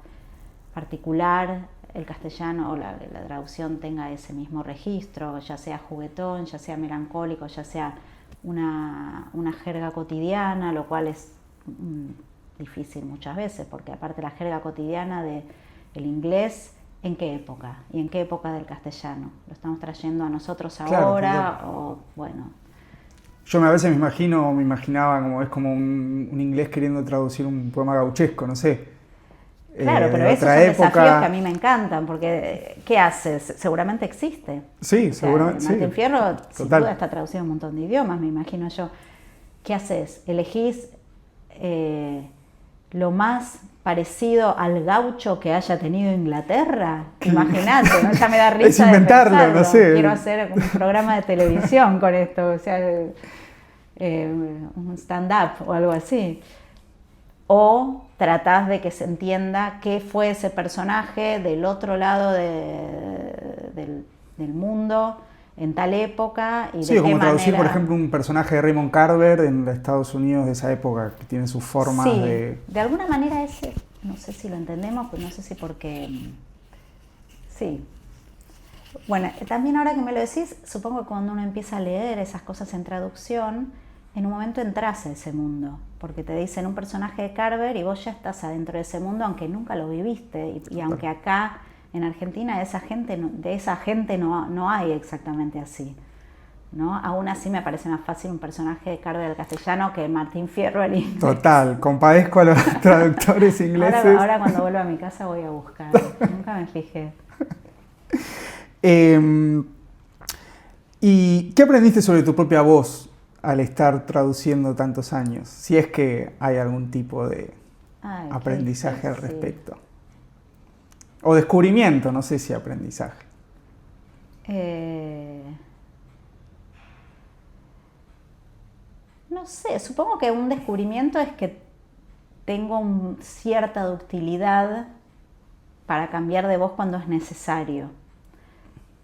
particular, el castellano o la traducción tenga ese mismo registro, ya sea juguetón, ya sea melancólico, ya sea una jerga cotidiana, lo cual es difícil muchas veces, porque aparte la jerga cotidiana del inglés, ¿en qué época? ¿Y en qué época del castellano? ¿Lo estamos trayendo a nosotros ahora? Claro. O bueno... Yo a veces me imaginaba como es como un inglés queriendo traducir un poema gauchesco, no sé. Claro, pero esos son desafíos que a mí me encantan, porque ¿qué haces? Seguramente existe. Sí, seguramente. Martín Fierro, sin duda, está traducido en un montón de idiomas, me imagino yo. ¿Qué haces? ¿Elegís lo más parecido al gaucho que haya tenido Inglaterra? Imagínate, ¿no? Ya me da risa. Es inventarlo, de no sé. Quiero hacer un programa de televisión con esto, o sea, un stand-up o algo así. O tratás de que se entienda qué fue ese personaje del otro lado del mundo en tal época y Sí, de como qué traducir, manera... por ejemplo, un personaje de Raymond Carver en Estados Unidos de esa época, que tiene sus formas Sí, de... alguna manera ese, no sé si lo entendemos, pero no sé si porque... Sí. Bueno, también ahora que me lo decís, supongo que cuando uno empieza a leer esas cosas en traducción, en un momento entras a ese mundo, porque te dicen un personaje de Carver y vos ya estás adentro de ese mundo, aunque nunca lo viviste, y aunque acá en Argentina de esa gente no hay exactamente así, ¿no? Aún así me parece más fácil un personaje de Carver al castellano que Martín Fierro al inglés. Total, compadezco a los traductores ingleses. Ahora cuando vuelva a mi casa voy a buscar, nunca me fijé. ¿Y qué aprendiste sobre tu propia voz al estar traduciendo tantos años? Si es que hay algún tipo de aprendizaje al respecto. O descubrimiento, no sé si aprendizaje. No sé, supongo que un descubrimiento es que tengo cierta ductilidad para cambiar de voz cuando es necesario,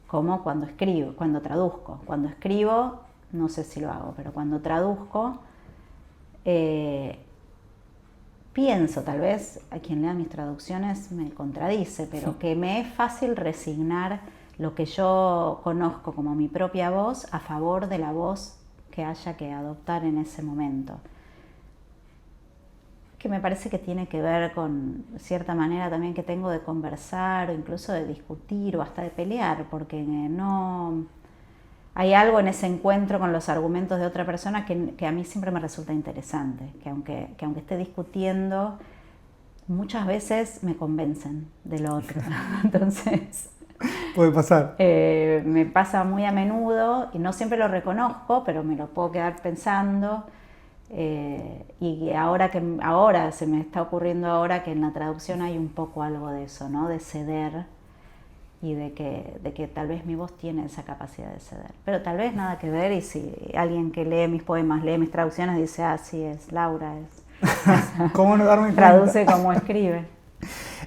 como cuando escribo, cuando traduzco. Cuando escribo, no sé si lo hago, pero cuando traduzco, pienso, tal vez a quien lea mis traducciones me contradice, pero que me es fácil resignar lo que yo conozco como mi propia voz a favor de la voz que haya que adoptar en ese momento. Que me parece que tiene que ver con cierta manera también que tengo de conversar o incluso de discutir o hasta de pelear, porque no hay algo en ese encuentro con los argumentos de otra persona que a mí siempre me resulta interesante, que aunque esté discutiendo, muchas veces me convencen de lo otro. Entonces... Puede pasar. Me pasa muy a menudo y no siempre lo reconozco, pero me lo puedo quedar pensando. Y ahora se me está ocurriendo ahora que en la traducción hay un poco algo de eso, ¿no? De ceder y de que tal vez mi voz tiene esa capacidad de ceder. Pero tal vez nada que ver, y si alguien que lee mis poemas, lee mis traducciones, dice, sí, es Laura, ¿Cómo no darme cuenta? Traduce como escribe.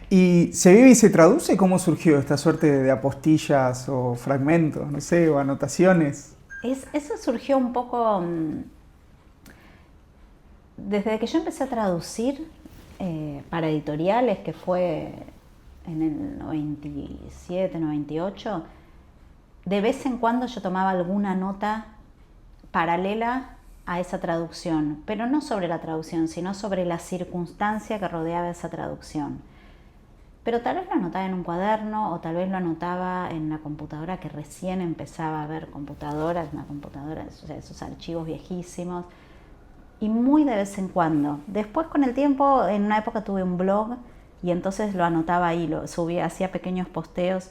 ¿Y se vive y se traduce? ¿Cómo surgió esta suerte de apostillas o fragmentos, no sé, o anotaciones? Eso surgió un poco... Desde que yo empecé a traducir para editoriales, que fue en el 97, 98, de vez en cuando yo tomaba alguna nota paralela a esa traducción, pero no sobre la traducción, sino sobre la circunstancia que rodeaba esa traducción. Pero tal vez lo anotaba en un cuaderno o tal vez lo anotaba en la computadora, que recién empezaba a ver computadoras, una computadora, o sea, esos archivos viejísimos, y muy de vez en cuando. Después, con el tiempo, en una época tuve un blog y entonces lo anotaba ahí, lo subía, hacía pequeños posteos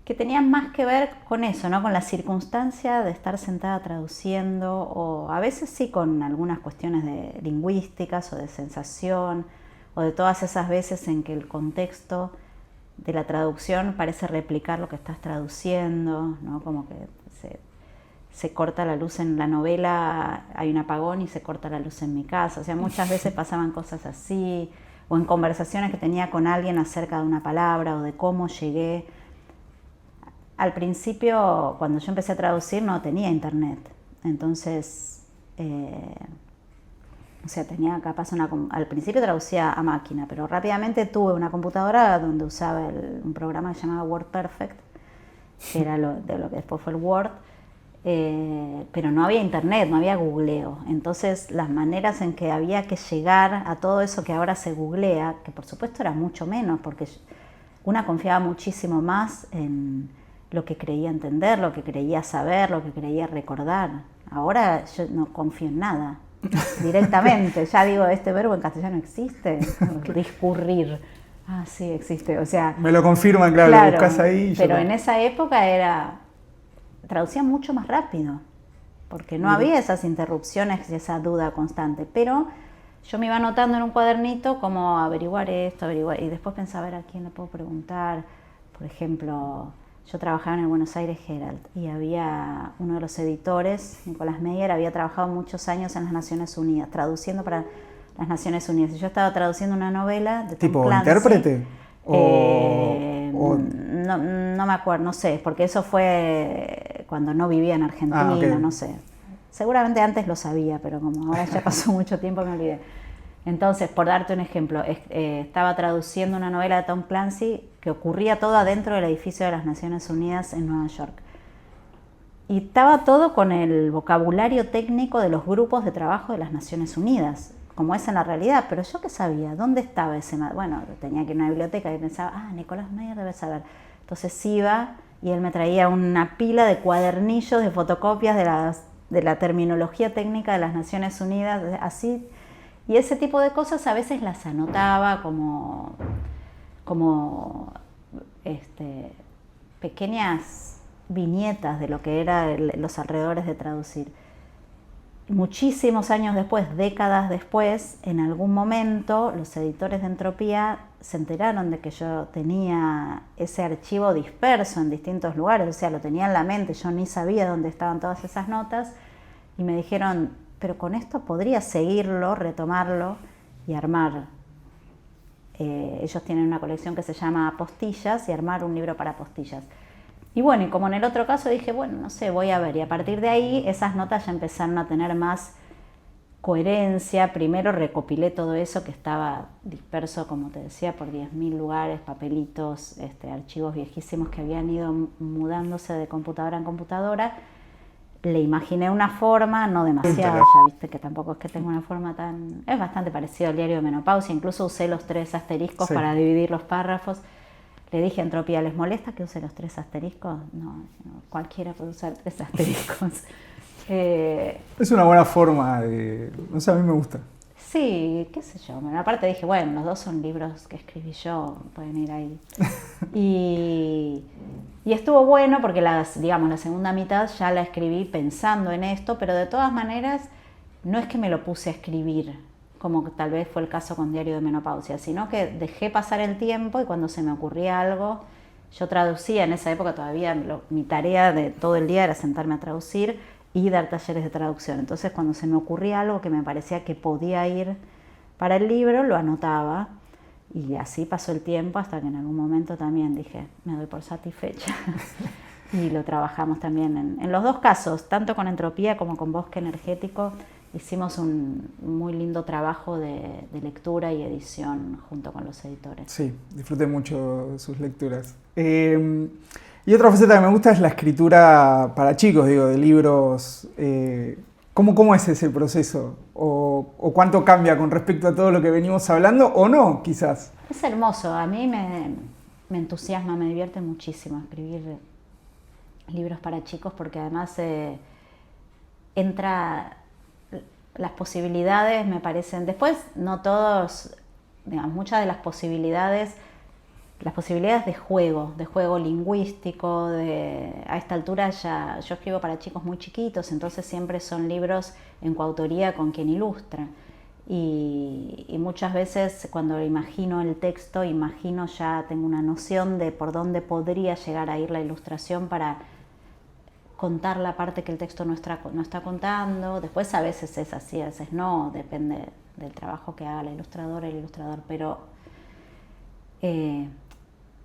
que tenían más que ver con eso, ¿no? Con la circunstancia de estar sentada traduciendo, o a veces sí con algunas cuestiones lingüísticas o de sensación, o de todas esas veces en que el contexto de la traducción parece replicar lo que estás traduciendo, ¿no? Como que se corta la luz en la novela, hay un apagón y se corta la luz en mi casa. O sea, muchas veces pasaban cosas así, o en conversaciones que tenía con alguien acerca de una palabra o de cómo llegué. Al principio, cuando yo empecé a traducir, no tenía internet, entonces... O sea, tenía capaz al principio traducía a máquina, pero rápidamente tuve una computadora donde usaba un programa que se llamaba WordPerfect, que era de lo que después fue el Word, pero no había internet, no había googleo. Entonces las maneras en que había que llegar a todo eso que ahora se googlea, que por supuesto era mucho menos, porque una confiaba muchísimo más en lo que creía entender, lo que creía saber, lo que creía recordar. Ahora yo no confío en nada. Directamente, ya digo, este verbo en castellano existe, discurrir, sí existe, o sea... Me lo confirman, claro, lo buscas ahí. Pero en esa época traducía mucho más rápido, porque no había esas interrupciones y esa duda constante, pero yo me iba anotando en un cuadernito como averiguar esto, y después pensaba, a ver, ¿a quién le puedo preguntar? Por ejemplo... Yo trabajaba en el Buenos Aires Herald y había uno de los editores, Nicolás Meyer, había trabajado muchos años en las Naciones Unidas, traduciendo para las Naciones Unidas. Y yo estaba traduciendo una novela de Tom ¿Tipo Clancy. intérprete? No me acuerdo, no sé, porque eso fue cuando no vivía en Argentina, okay. No sé. Seguramente antes lo sabía, pero como ahora ya pasó mucho tiempo me olvidé. Entonces, por darte un ejemplo, estaba traduciendo una novela de Tom Clancy que ocurría todo adentro del edificio de las Naciones Unidas en Nueva York. Y estaba todo con el vocabulario técnico de los grupos de trabajo de las Naciones Unidas, como es en la realidad. Pero yo qué sabía, ¿dónde estaba ese? Bueno, tenía que ir a una biblioteca y pensaba, Nicolás Meyer debe saber. Entonces iba y él me traía una pila de cuadernillos de fotocopias de la terminología técnica de las Naciones Unidas, así. Y ese tipo de cosas a veces las anotaba como pequeñas viñetas de lo que eran los alrededores de traducir. Muchísimos años después, décadas después, en algún momento los editores de Entropía se enteraron de que yo tenía ese archivo disperso en distintos lugares, o sea, lo tenía en la mente, yo ni sabía dónde estaban todas esas notas, y me dijeron, pero con esto podrías seguirlo, retomarlo y armar. Ellos tienen una colección que se llama Apostillas y armar un libro para apostillas. Y bueno, y como en el otro caso dije, bueno, no sé, voy a ver. Y a partir de ahí esas notas ya empezaron a tener más coherencia. Primero recopilé todo eso que estaba disperso, como te decía, por 10.000 lugares, papelitos, archivos viejísimos que habían ido mudándose de computadora en computadora. Le imaginé una forma, no demasiado, ya viste que tampoco es que tenga una forma tan... Es bastante parecido al diario de Menopausia, incluso usé los 3 asteriscos para dividir los párrafos. Le dije a Entropía, ¿les molesta que use los 3 asteriscos? No, cualquiera puede usar 3 asteriscos. Es una buena forma de... No sé, a mí me gusta. Sí, qué sé yo. Bueno, aparte dije, bueno, los 2 son libros que escribí yo, pueden ir ahí. Y estuvo bueno porque la segunda mitad ya la escribí pensando en esto, pero de todas maneras no es que me lo puse a escribir, como tal vez fue el caso con Diario de Menopausia, sino que dejé pasar el tiempo y cuando se me ocurría algo, yo traducía, en esa época todavía mi tarea de todo el día era sentarme a traducir y dar talleres de traducción. Entonces cuando se me ocurría algo que me parecía que podía ir para el libro, lo anotaba y así pasó el tiempo hasta que en algún momento también dije, me doy por satisfecha. Y lo trabajamos también en los 2 casos, tanto con Entropía como con Bosque Energético. Hicimos un muy lindo trabajo de lectura y edición junto con los editores. Sí, disfruté mucho sus lecturas. Y otra faceta que me gusta es la escritura para chicos, de libros. ¿Cómo es ese proceso? ¿O cuánto cambia con respecto a todo lo que venimos hablando? ¿O no, quizás? Es hermoso. A mí me entusiasma, me divierte muchísimo escribir libros para chicos porque además entra... Las posibilidades me parecen... Después, no todos... muchas de las posibilidades de juego lingüístico, a esta altura ya yo escribo para chicos muy chiquitos, entonces siempre son libros en coautoría con quien ilustra. Y muchas veces cuando imagino el texto, ya tengo una noción de por dónde podría llegar a ir la ilustración para contar la parte que el texto no está contando. Después a veces es así, a veces no, depende del trabajo que haga la ilustradora y el ilustrador, pero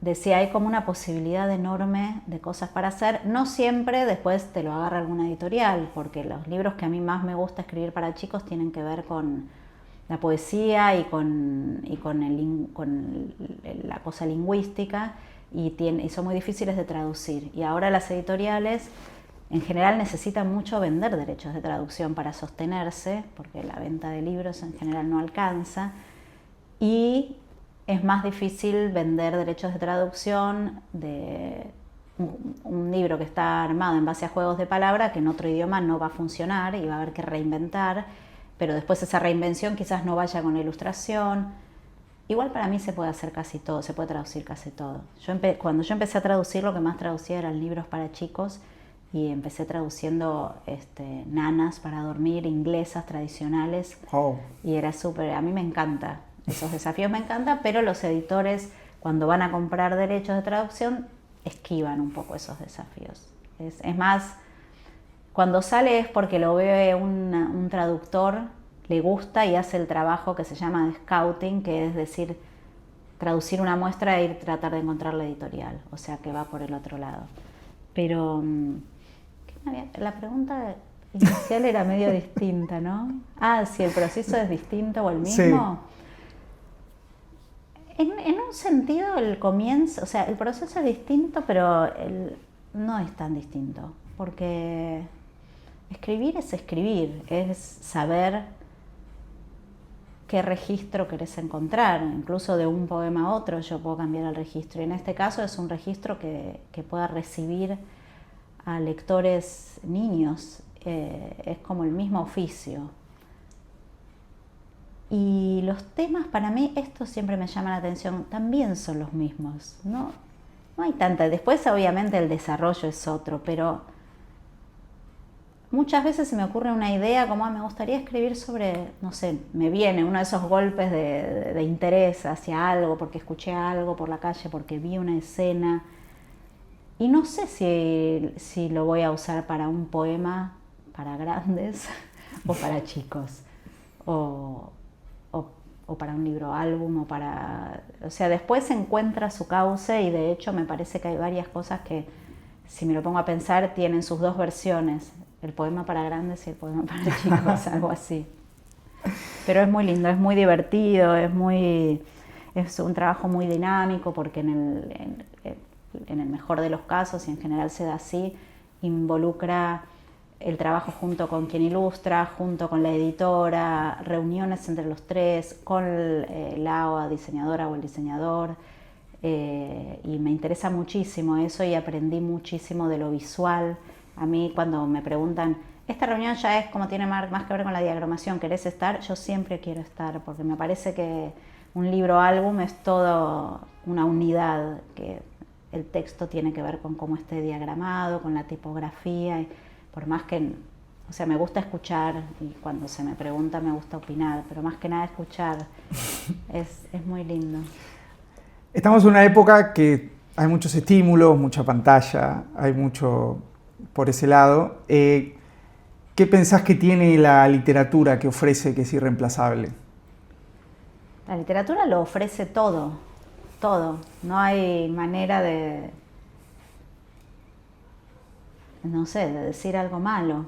decía, hay como una posibilidad enorme de cosas para hacer. No siempre después te lo agarra alguna editorial, porque los libros que a mí más me gusta escribir para chicos tienen que ver con la poesía y con la cosa lingüística y son muy difíciles de traducir. Y ahora las editoriales en general necesitan mucho vender derechos de traducción para sostenerse, porque la venta de libros en general no alcanza, y es más difícil vender derechos de traducción de un libro que está armado en base a juegos de palabra, que en otro idioma no va a funcionar y va a haber que reinventar, pero después esa reinvención quizás no vaya con la ilustración. Igual para mí se puede hacer casi todo, se puede traducir casi todo. Cuando yo empecé a traducir, lo que más traducía eran libros para chicos y empecé traduciendo nanas para dormir, inglesas tradicionales. Oh. Y era súper, a mí me encanta, esos desafíos me encantan, pero los editores cuando van a comprar derechos de traducción esquivan un poco esos desafíos. Es más, cuando sale es porque lo ve un traductor, le gusta y hace el trabajo que se llama scouting, que es decir, traducir una muestra e ir tratar de encontrar la editorial, o sea que va por el otro lado. Pero La pregunta inicial era medio distinta, ¿no? Si el proceso es distinto o el mismo. Sí. En un sentido el comienzo, o sea, el proceso es distinto, pero no es tan distinto, porque escribir, es saber qué registro querés encontrar. Incluso de un poema a otro yo puedo cambiar el registro, y en este caso es un registro que pueda recibir a lectores niños, es como el mismo oficio. Y los temas, para mí, esto siempre me llama la atención, también son los mismos. No hay tanta. Después, obviamente, el desarrollo es otro, pero muchas veces se me ocurre una idea como me gustaría escribir sobre, no sé, me viene uno de esos golpes de interés hacia algo, porque escuché algo por la calle, porque vi una escena. Y no sé si lo voy a usar para un poema para grandes o para chicos, o para un libro álbum, o sea, después se encuentra su cauce, y de hecho me parece que hay varias cosas que, si me lo pongo a pensar, tienen sus dos versiones, el poema para grandes y el poema para chicos, algo así. Pero es muy lindo, es muy divertido, es un trabajo muy dinámico, porque en el mejor de los casos, y en general se da así, involucra el trabajo junto con quien ilustra, junto con la editora, reuniones entre los tres, con la diseñadora o el diseñador, y me interesa muchísimo eso, y aprendí muchísimo de lo visual. A mí, cuando me preguntan, esta reunión ya es como tiene más que ver con la diagramación, ¿querés estar? Yo siempre quiero estar, porque me parece que un libro álbum es todo una unidad, que el texto tiene que ver con cómo esté diagramado, con la tipografía, y por más que, o sea, me gusta escuchar, y cuando se me pregunta me gusta opinar, pero más que nada escuchar es muy lindo. Estamos en una época que hay muchos estímulos, mucha pantalla, hay mucho por ese lado. ¿Qué pensás que tiene la literatura que ofrece, que es irreemplazable? La literatura lo ofrece todo. No hay manera de decir algo malo.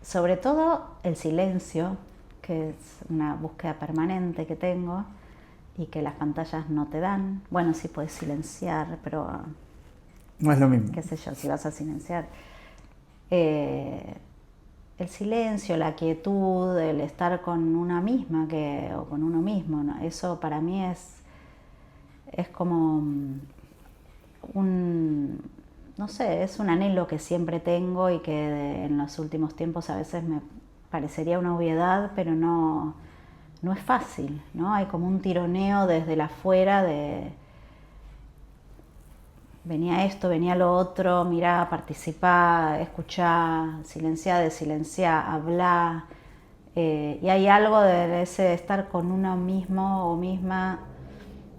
Sobre todo el silencio, que es una búsqueda permanente que tengo y que las pantallas no te dan. Bueno, sí puedes silenciar, pero no es lo mismo. Qué sé yo, si vas a silenciar. El silencio, la quietud, el estar con una misma o con uno mismo, ¿no? Eso para mí es como es un anhelo que siempre tengo, y que en los últimos tiempos a veces me parecería una obviedad, pero no es fácil, ¿no? Hay como un tironeo desde el afuera de venía esto, venía lo otro, mirá, participá, escuchá, silenciá, desilenciá, hablá, y hay algo de ese estar con uno mismo o misma,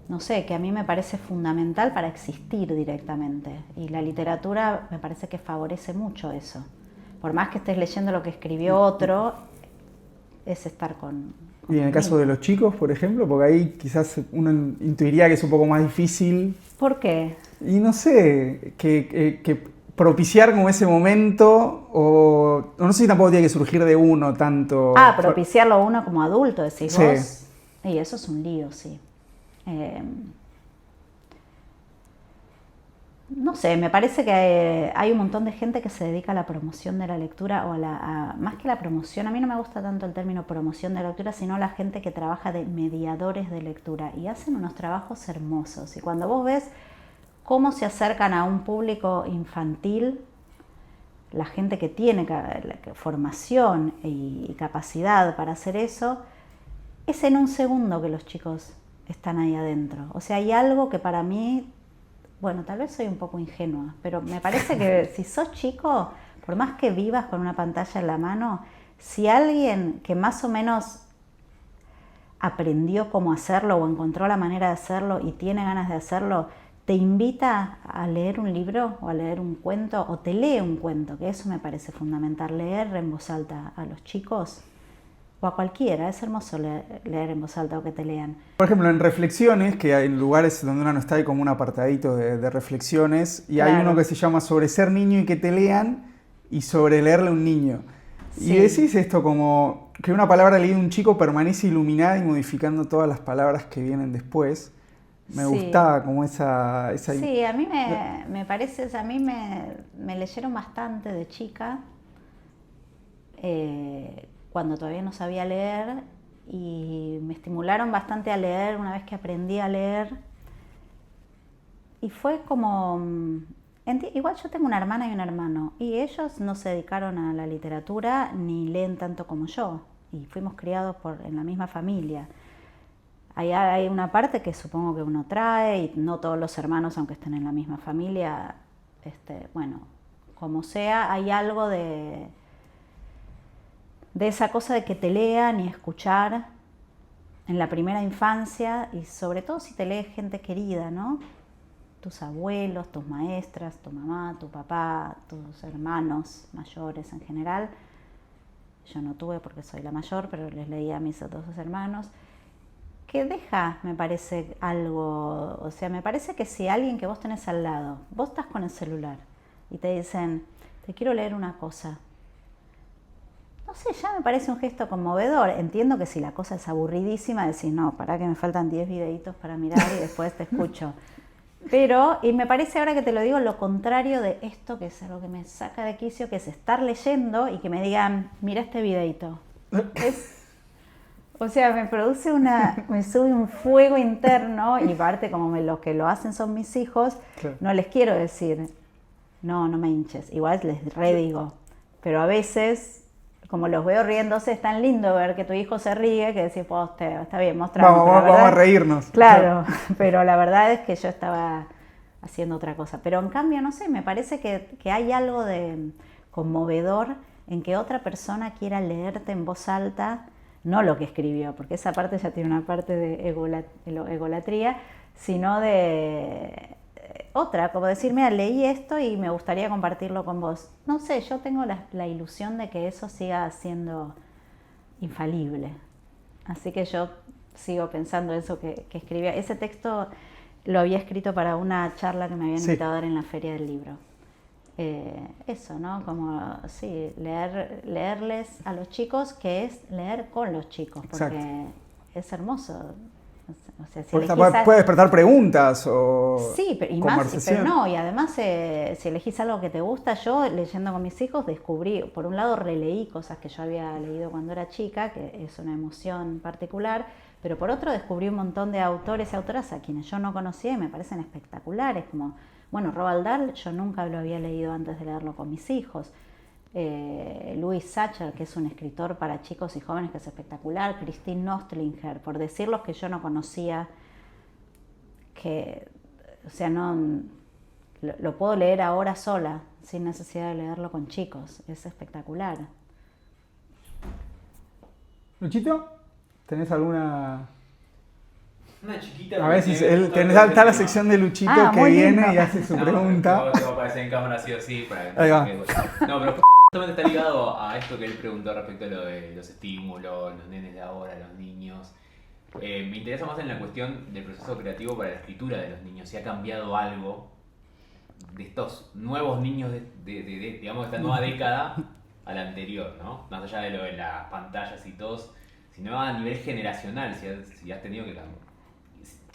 no sé, que a mí me parece fundamental para existir directamente, y la literatura me parece que favorece mucho eso. Por más que estés leyendo lo que escribió otro, es estar con y en el caso de los chicos, por ejemplo, porque ahí quizás uno intuiría que es un poco más difícil. ¿Por qué? Y no sé, que propiciar como ese momento, o no sé si tampoco tiene que surgir de uno tanto. Propiciarlo uno como adulto, decís sí. Vos. Y eso es un lío, sí. No sé, me parece que hay un montón de gente que se dedica a la promoción de la lectura, o más que la promoción, a mí no me gusta tanto el término promoción de la lectura, sino la gente que trabaja de mediadores de lectura, y hacen unos trabajos hermosos. Y cuando vos ves cómo se acercan a un público infantil, la gente que tiene formación y capacidad para hacer eso, es en un segundo que los chicos están ahí adentro. O sea, hay algo que para mí, bueno, tal vez soy un poco ingenua, pero me parece que si sos chico, por más que vivas con una pantalla en la mano, si alguien que más o menos aprendió cómo hacerlo o encontró la manera de hacerlo y tiene ganas de hacerlo, te invita a leer un libro o a leer un cuento, o te lee un cuento, que eso me parece fundamental, leer en voz alta a los chicos, o a cualquiera. Es hermoso leer en voz alta o que te lean. Por ejemplo, en reflexiones, que hay lugares donde uno no está, hay como un apartadito de reflexiones, y hay uno que se llama sobre ser niño y que te lean, y sobre leerle a un niño. Sí. Y decís esto como que una palabra leída de un chico permanece iluminada y modificando todas las palabras que vienen después. Me gustaba como esa... Sí, a mí me parece, a mí me leyeron bastante de chica, cuando todavía no sabía leer, y me estimularon bastante a leer una vez que aprendí a leer. Y fue como... Igual yo tengo una hermana y un hermano, y ellos no se dedicaron a la literatura ni leen tanto como yo, y fuimos criados en la misma familia. Hay una parte que supongo que uno trae, y no todos los hermanos, aunque estén en la misma familia, bueno, como sea, hay algo de esa cosa de que te lean y escuchar en la primera infancia, y sobre todo si te lee gente querida, ¿no? Tus abuelos, tus maestras, tu mamá, tu papá, tus hermanos mayores en general. Yo no tuve porque soy la mayor, pero les leía a mis otros hermanos. Que deja, me parece, algo, o sea, me parece que si alguien que vos tenés al lado, vos estás con el celular y te dicen, te quiero leer una cosa, no sé, ya me parece un gesto conmovedor. Entiendo que si la cosa es aburridísima, decís, no, pará que me faltan 10 videitos para mirar y después te escucho. Pero, y me parece ahora que te lo digo, lo contrario de esto, que es algo que me saca de quicio, que es estar leyendo y que me digan, mira este videito. O sea, me sube un fuego interno, y parte como los que lo hacen son mis hijos, claro. No les quiero decir, no me hinches, igual les redigo, pero a veces, como los veo riéndose, es tan lindo ver que tu hijo se ríe, que decís, pues está bien, mostramos. Vamos a reírnos. Claro, pero la verdad es que yo estaba haciendo otra cosa. Pero en cambio, no sé, me parece que hay algo de conmovedor en que otra persona quiera leerte en voz alta, no lo que escribió, porque esa parte ya tiene una parte de egolatría, sino de otra, como decir, mira, leí esto y me gustaría compartirlo con vos. No sé, yo tengo la ilusión de que eso siga siendo infalible. Así que yo sigo pensando eso que escribía. Ese texto lo había escrito para una charla que me habían invitado a dar en la Feria del Libro. Eso, ¿no? Como, sí, leerles a los chicos, que es leer con los chicos, porque exacto. Es hermoso. O sea, si puede despertar preguntas o sí, pero, y conversación. Pero no, y además si elegís algo que te gusta, yo leyendo con mis hijos descubrí, por un lado releí cosas que yo había leído cuando era chica, que es una emoción particular, pero por otro descubrí un montón de autores y autoras a quienes yo no conocía y me parecen espectaculares, como, bueno, Roald Dahl yo nunca lo había leído antes de leerlo con mis hijos. Louis Sachar, que es un escritor para chicos y jóvenes que es espectacular, Christine Nostlinger, por decir los que yo no conocía, que, o sea, no lo puedo leer ahora sola, sin necesidad de leerlo con chicos, es espectacular. Luchito, ¿tenés alguna...? Una chiquita. A ver si está la sección de Luchito que viene y hace su pregunta. Te va a aparecer en cámara sí o sí. Ahí va. No, pero justamente está ligado a esto que él preguntó respecto a lo de los estímulos, los nenes de ahora, los niños. Me interesa más en la cuestión del proceso creativo para la escritura de los niños. Si ha cambiado algo de estos nuevos niños digamos, de esta nueva década a la anterior, ¿no? Más allá de lo de las pantallas y todo, sino a nivel generacional, si has tenido que cambiar.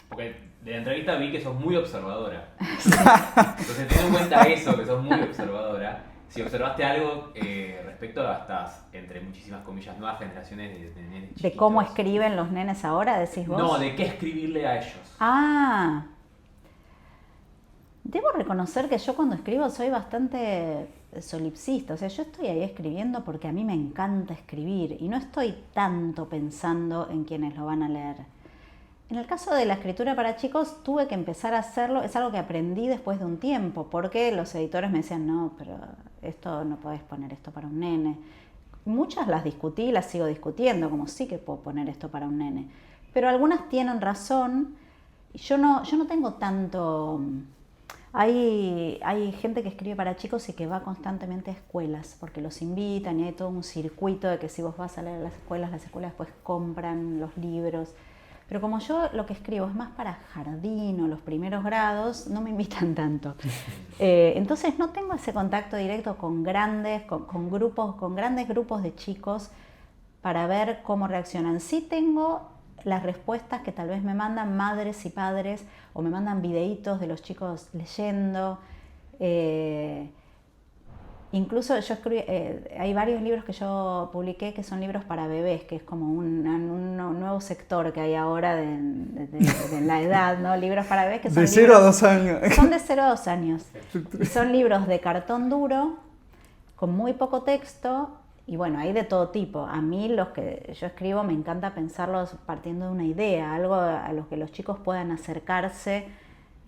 Porque de la entrevista vi que sos muy observadora. Entonces, teniendo en cuenta eso, que sos muy observadora, si observaste algo respecto a estas, entre muchísimas comillas, nuevas generaciones de nenes chiquitos. ¿De cómo escriben los nenes ahora, decís vos? No, de qué escribirle a ellos. Ah, debo reconocer que yo cuando escribo soy bastante solipsista. O sea, yo estoy ahí escribiendo porque a mí me encanta escribir y no estoy tanto pensando en quienes lo van a leer. En el caso de la escritura para chicos tuve que empezar a hacerlo, es algo que aprendí después de un tiempo, porque los editores me decían, no, pero esto no podés poner esto para un nene. Muchas las discutí y las sigo discutiendo, como sí que puedo poner esto para un nene. Pero algunas tienen razón, yo no tengo tanto... Hay gente que escribe para chicos y que va constantemente a escuelas, porque los invitan y hay todo un circuito de que si vos vas a leer a las escuelas después compran los libros. Pero como yo lo que escribo es más para jardín o los primeros grados, no me invitan tanto. Entonces no tengo ese contacto directo con grandes grupos de chicos para ver cómo reaccionan. Sí tengo las respuestas que tal vez me mandan madres y padres o me mandan videitos de los chicos leyendo. Incluso yo escribí, hay varios libros que yo publiqué que son libros para bebés, que es como un nuevo sector que hay ahora de la edad, ¿no? Libros para bebés que son de 0 a 2 años. Son de 0 a 2 años. Y son libros de cartón duro, con muy poco texto, y bueno, hay de todo tipo. A mí los que yo escribo me encanta pensarlos partiendo de una idea, algo a lo que los chicos puedan acercarse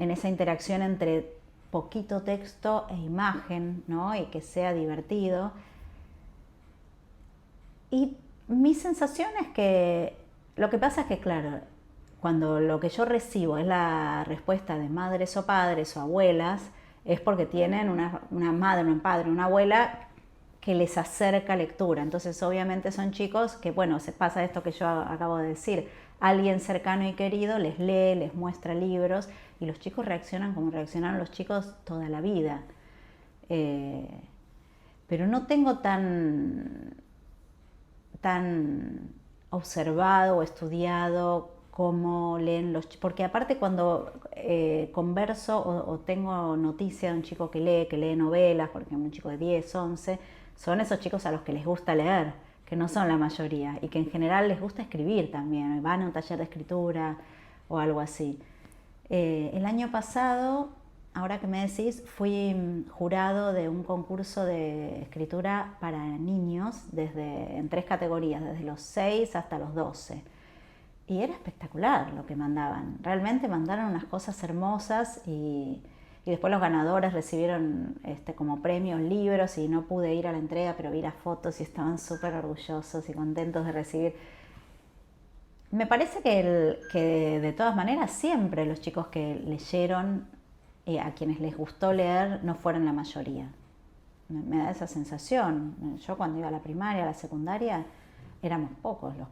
en esa interacción entre poquito texto e imagen, ¿no? Y que sea divertido. Y mi sensación es que lo que pasa es que, claro, cuando lo que yo recibo es la respuesta de madres o padres o abuelas, es porque tienen una madre, un padre, una abuela que les acerca lectura. Entonces, obviamente son chicos que, bueno, se pasa esto que yo acabo de decir, alguien cercano y querido les lee, les muestra libros y los chicos reaccionan como reaccionaron los chicos toda la vida. Pero no tengo tan observado o estudiado cómo leen los chicos, porque aparte cuando converso o tengo noticia de un chico que lee novelas, por ejemplo un chico de 10, 11, son esos chicos a los que les gusta leer, que no son la mayoría, y que en general les gusta escribir también, van a un taller de escritura o algo así. El año pasado, ahora que me decís, fui jurado de un concurso de escritura para niños en 3 categorías, desde los 6 hasta los 12. Y era espectacular lo que mandaban, realmente mandaron unas cosas hermosas y después los ganadores recibieron como premios libros y no pude ir a la entrega, pero vi las fotos y estaban súper orgullosos y contentos de recibir. Me parece que de todas maneras siempre los chicos que leyeron, a quienes les gustó leer, no fueron la mayoría. Me da esa sensación. Yo cuando iba a la primaria, a la secundaria, éramos pocos los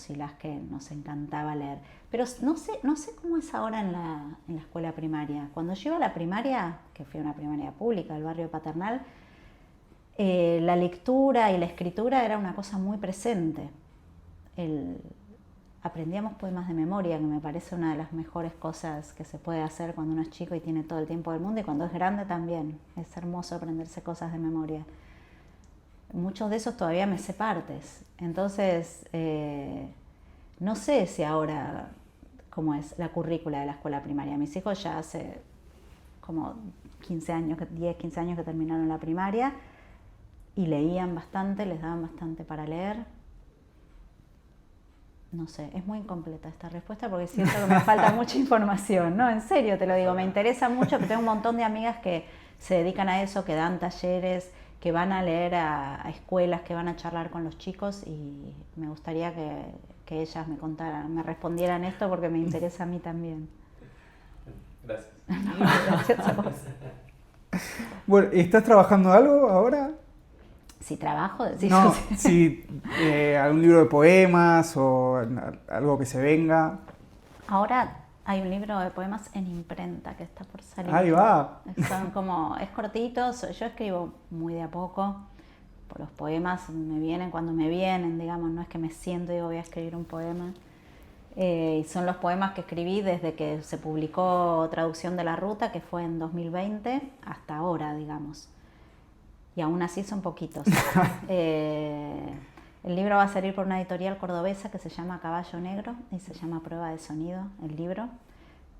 y las que nos encantaba leer. Pero no sé cómo es ahora en la escuela primaria. Cuando yo iba a la primaria, que fui a una primaria pública del barrio Paternal, la lectura y la escritura era una cosa muy presente. Aprendíamos poemas de memoria, que me parece una de las mejores cosas que se puede hacer cuando uno es chico y tiene todo el tiempo del mundo, y cuando es grande también. Es hermoso aprenderse cosas de memoria. Muchos de esos todavía me sé partes. Entonces, no sé si ahora cómo es la currícula de la escuela primaria. Mis hijos ya hace como 10, 15 años que terminaron la primaria y leían bastante, les daban bastante para leer. No sé, es muy incompleta esta respuesta porque siento que me falta mucha información, ¿no? En serio te lo digo, me interesa mucho, que tengo un montón de amigas que se dedican a eso, que dan talleres, que van a leer a escuelas, que van a charlar con los chicos, y me gustaría que ellas me contaran, me respondieran esto porque me interesa a mí también. Gracias. Gracias a vos. Bueno, ¿estás trabajando algo ahora? Si trabajo, decís. No, si algún libro de poemas o algo que se venga. Ahora hay un libro de poemas en imprenta que está por salir. Ahí va. Es cortito, yo escribo muy de a poco. Los poemas me vienen cuando me vienen, digamos, no es que me siento y digo voy a escribir un poema. Y son los poemas que escribí desde que se publicó Traducción de la Ruta, que fue en 2020, hasta ahora, digamos. Y aún así son poquitos. El libro va a salir por una editorial cordobesa que se llama Caballo Negro y se llama Prueba de Sonido, el libro.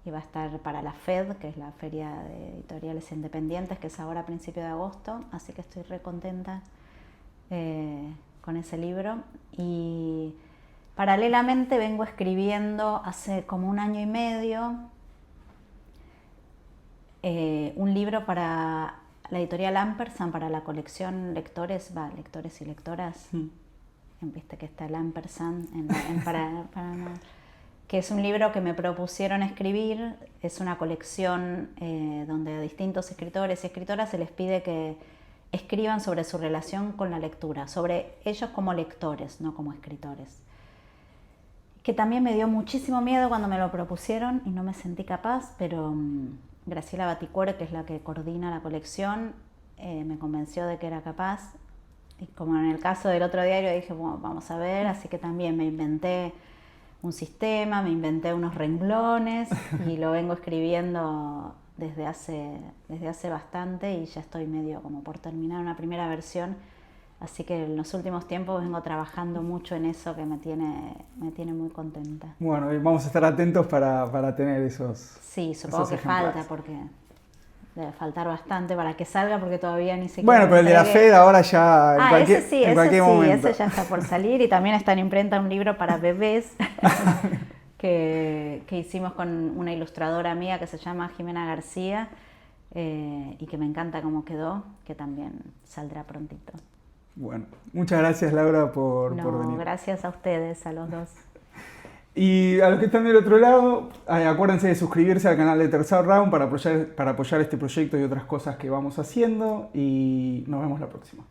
Y va a estar para la FED, que es la Feria de Editoriales Independientes, que es ahora a principios de agosto. Así que estoy re contenta con ese libro. Y paralelamente vengo escribiendo hace como 1 año y medio un libro para la editorial Ampersand, para la colección lectores y lectoras. Viste que está el Ampersand para que es un libro que me propusieron escribir. Es una colección donde a distintos escritores y escritoras se les pide que escriban sobre su relación con la lectura, sobre ellos como lectores, no como escritores. Que también me dio muchísimo miedo cuando me lo propusieron y no me sentí capaz, pero Graciela Baticuore, que es la que coordina la colección, me convenció de que era capaz. Y como en el caso del otro diario, dije, bueno, vamos a ver, así que también me inventé un sistema, me inventé unos renglones y lo vengo escribiendo desde hace bastante y ya estoy medio como por terminar una primera versión. Así que en los últimos tiempos vengo trabajando mucho en eso que me tiene muy contenta. Bueno, vamos a estar atentos para tener esos. Sí, supongo que ejemplares. falta porque debe faltar bastante para que salga porque todavía ni siquiera... Bueno, pero el de la FED ahora ya en cualquier momento. Ese ya está por salir y también está en imprenta un libro para bebés que hicimos con una ilustradora amiga que se llama Jimena García y que me encanta cómo quedó, que también saldrá prontito. Bueno, muchas gracias Laura por venir. Gracias a ustedes, a los dos. Y a los que están del otro lado, acuérdense de suscribirse al canal de Tercer Round para apoyar este proyecto y otras cosas que vamos haciendo y nos vemos la próxima.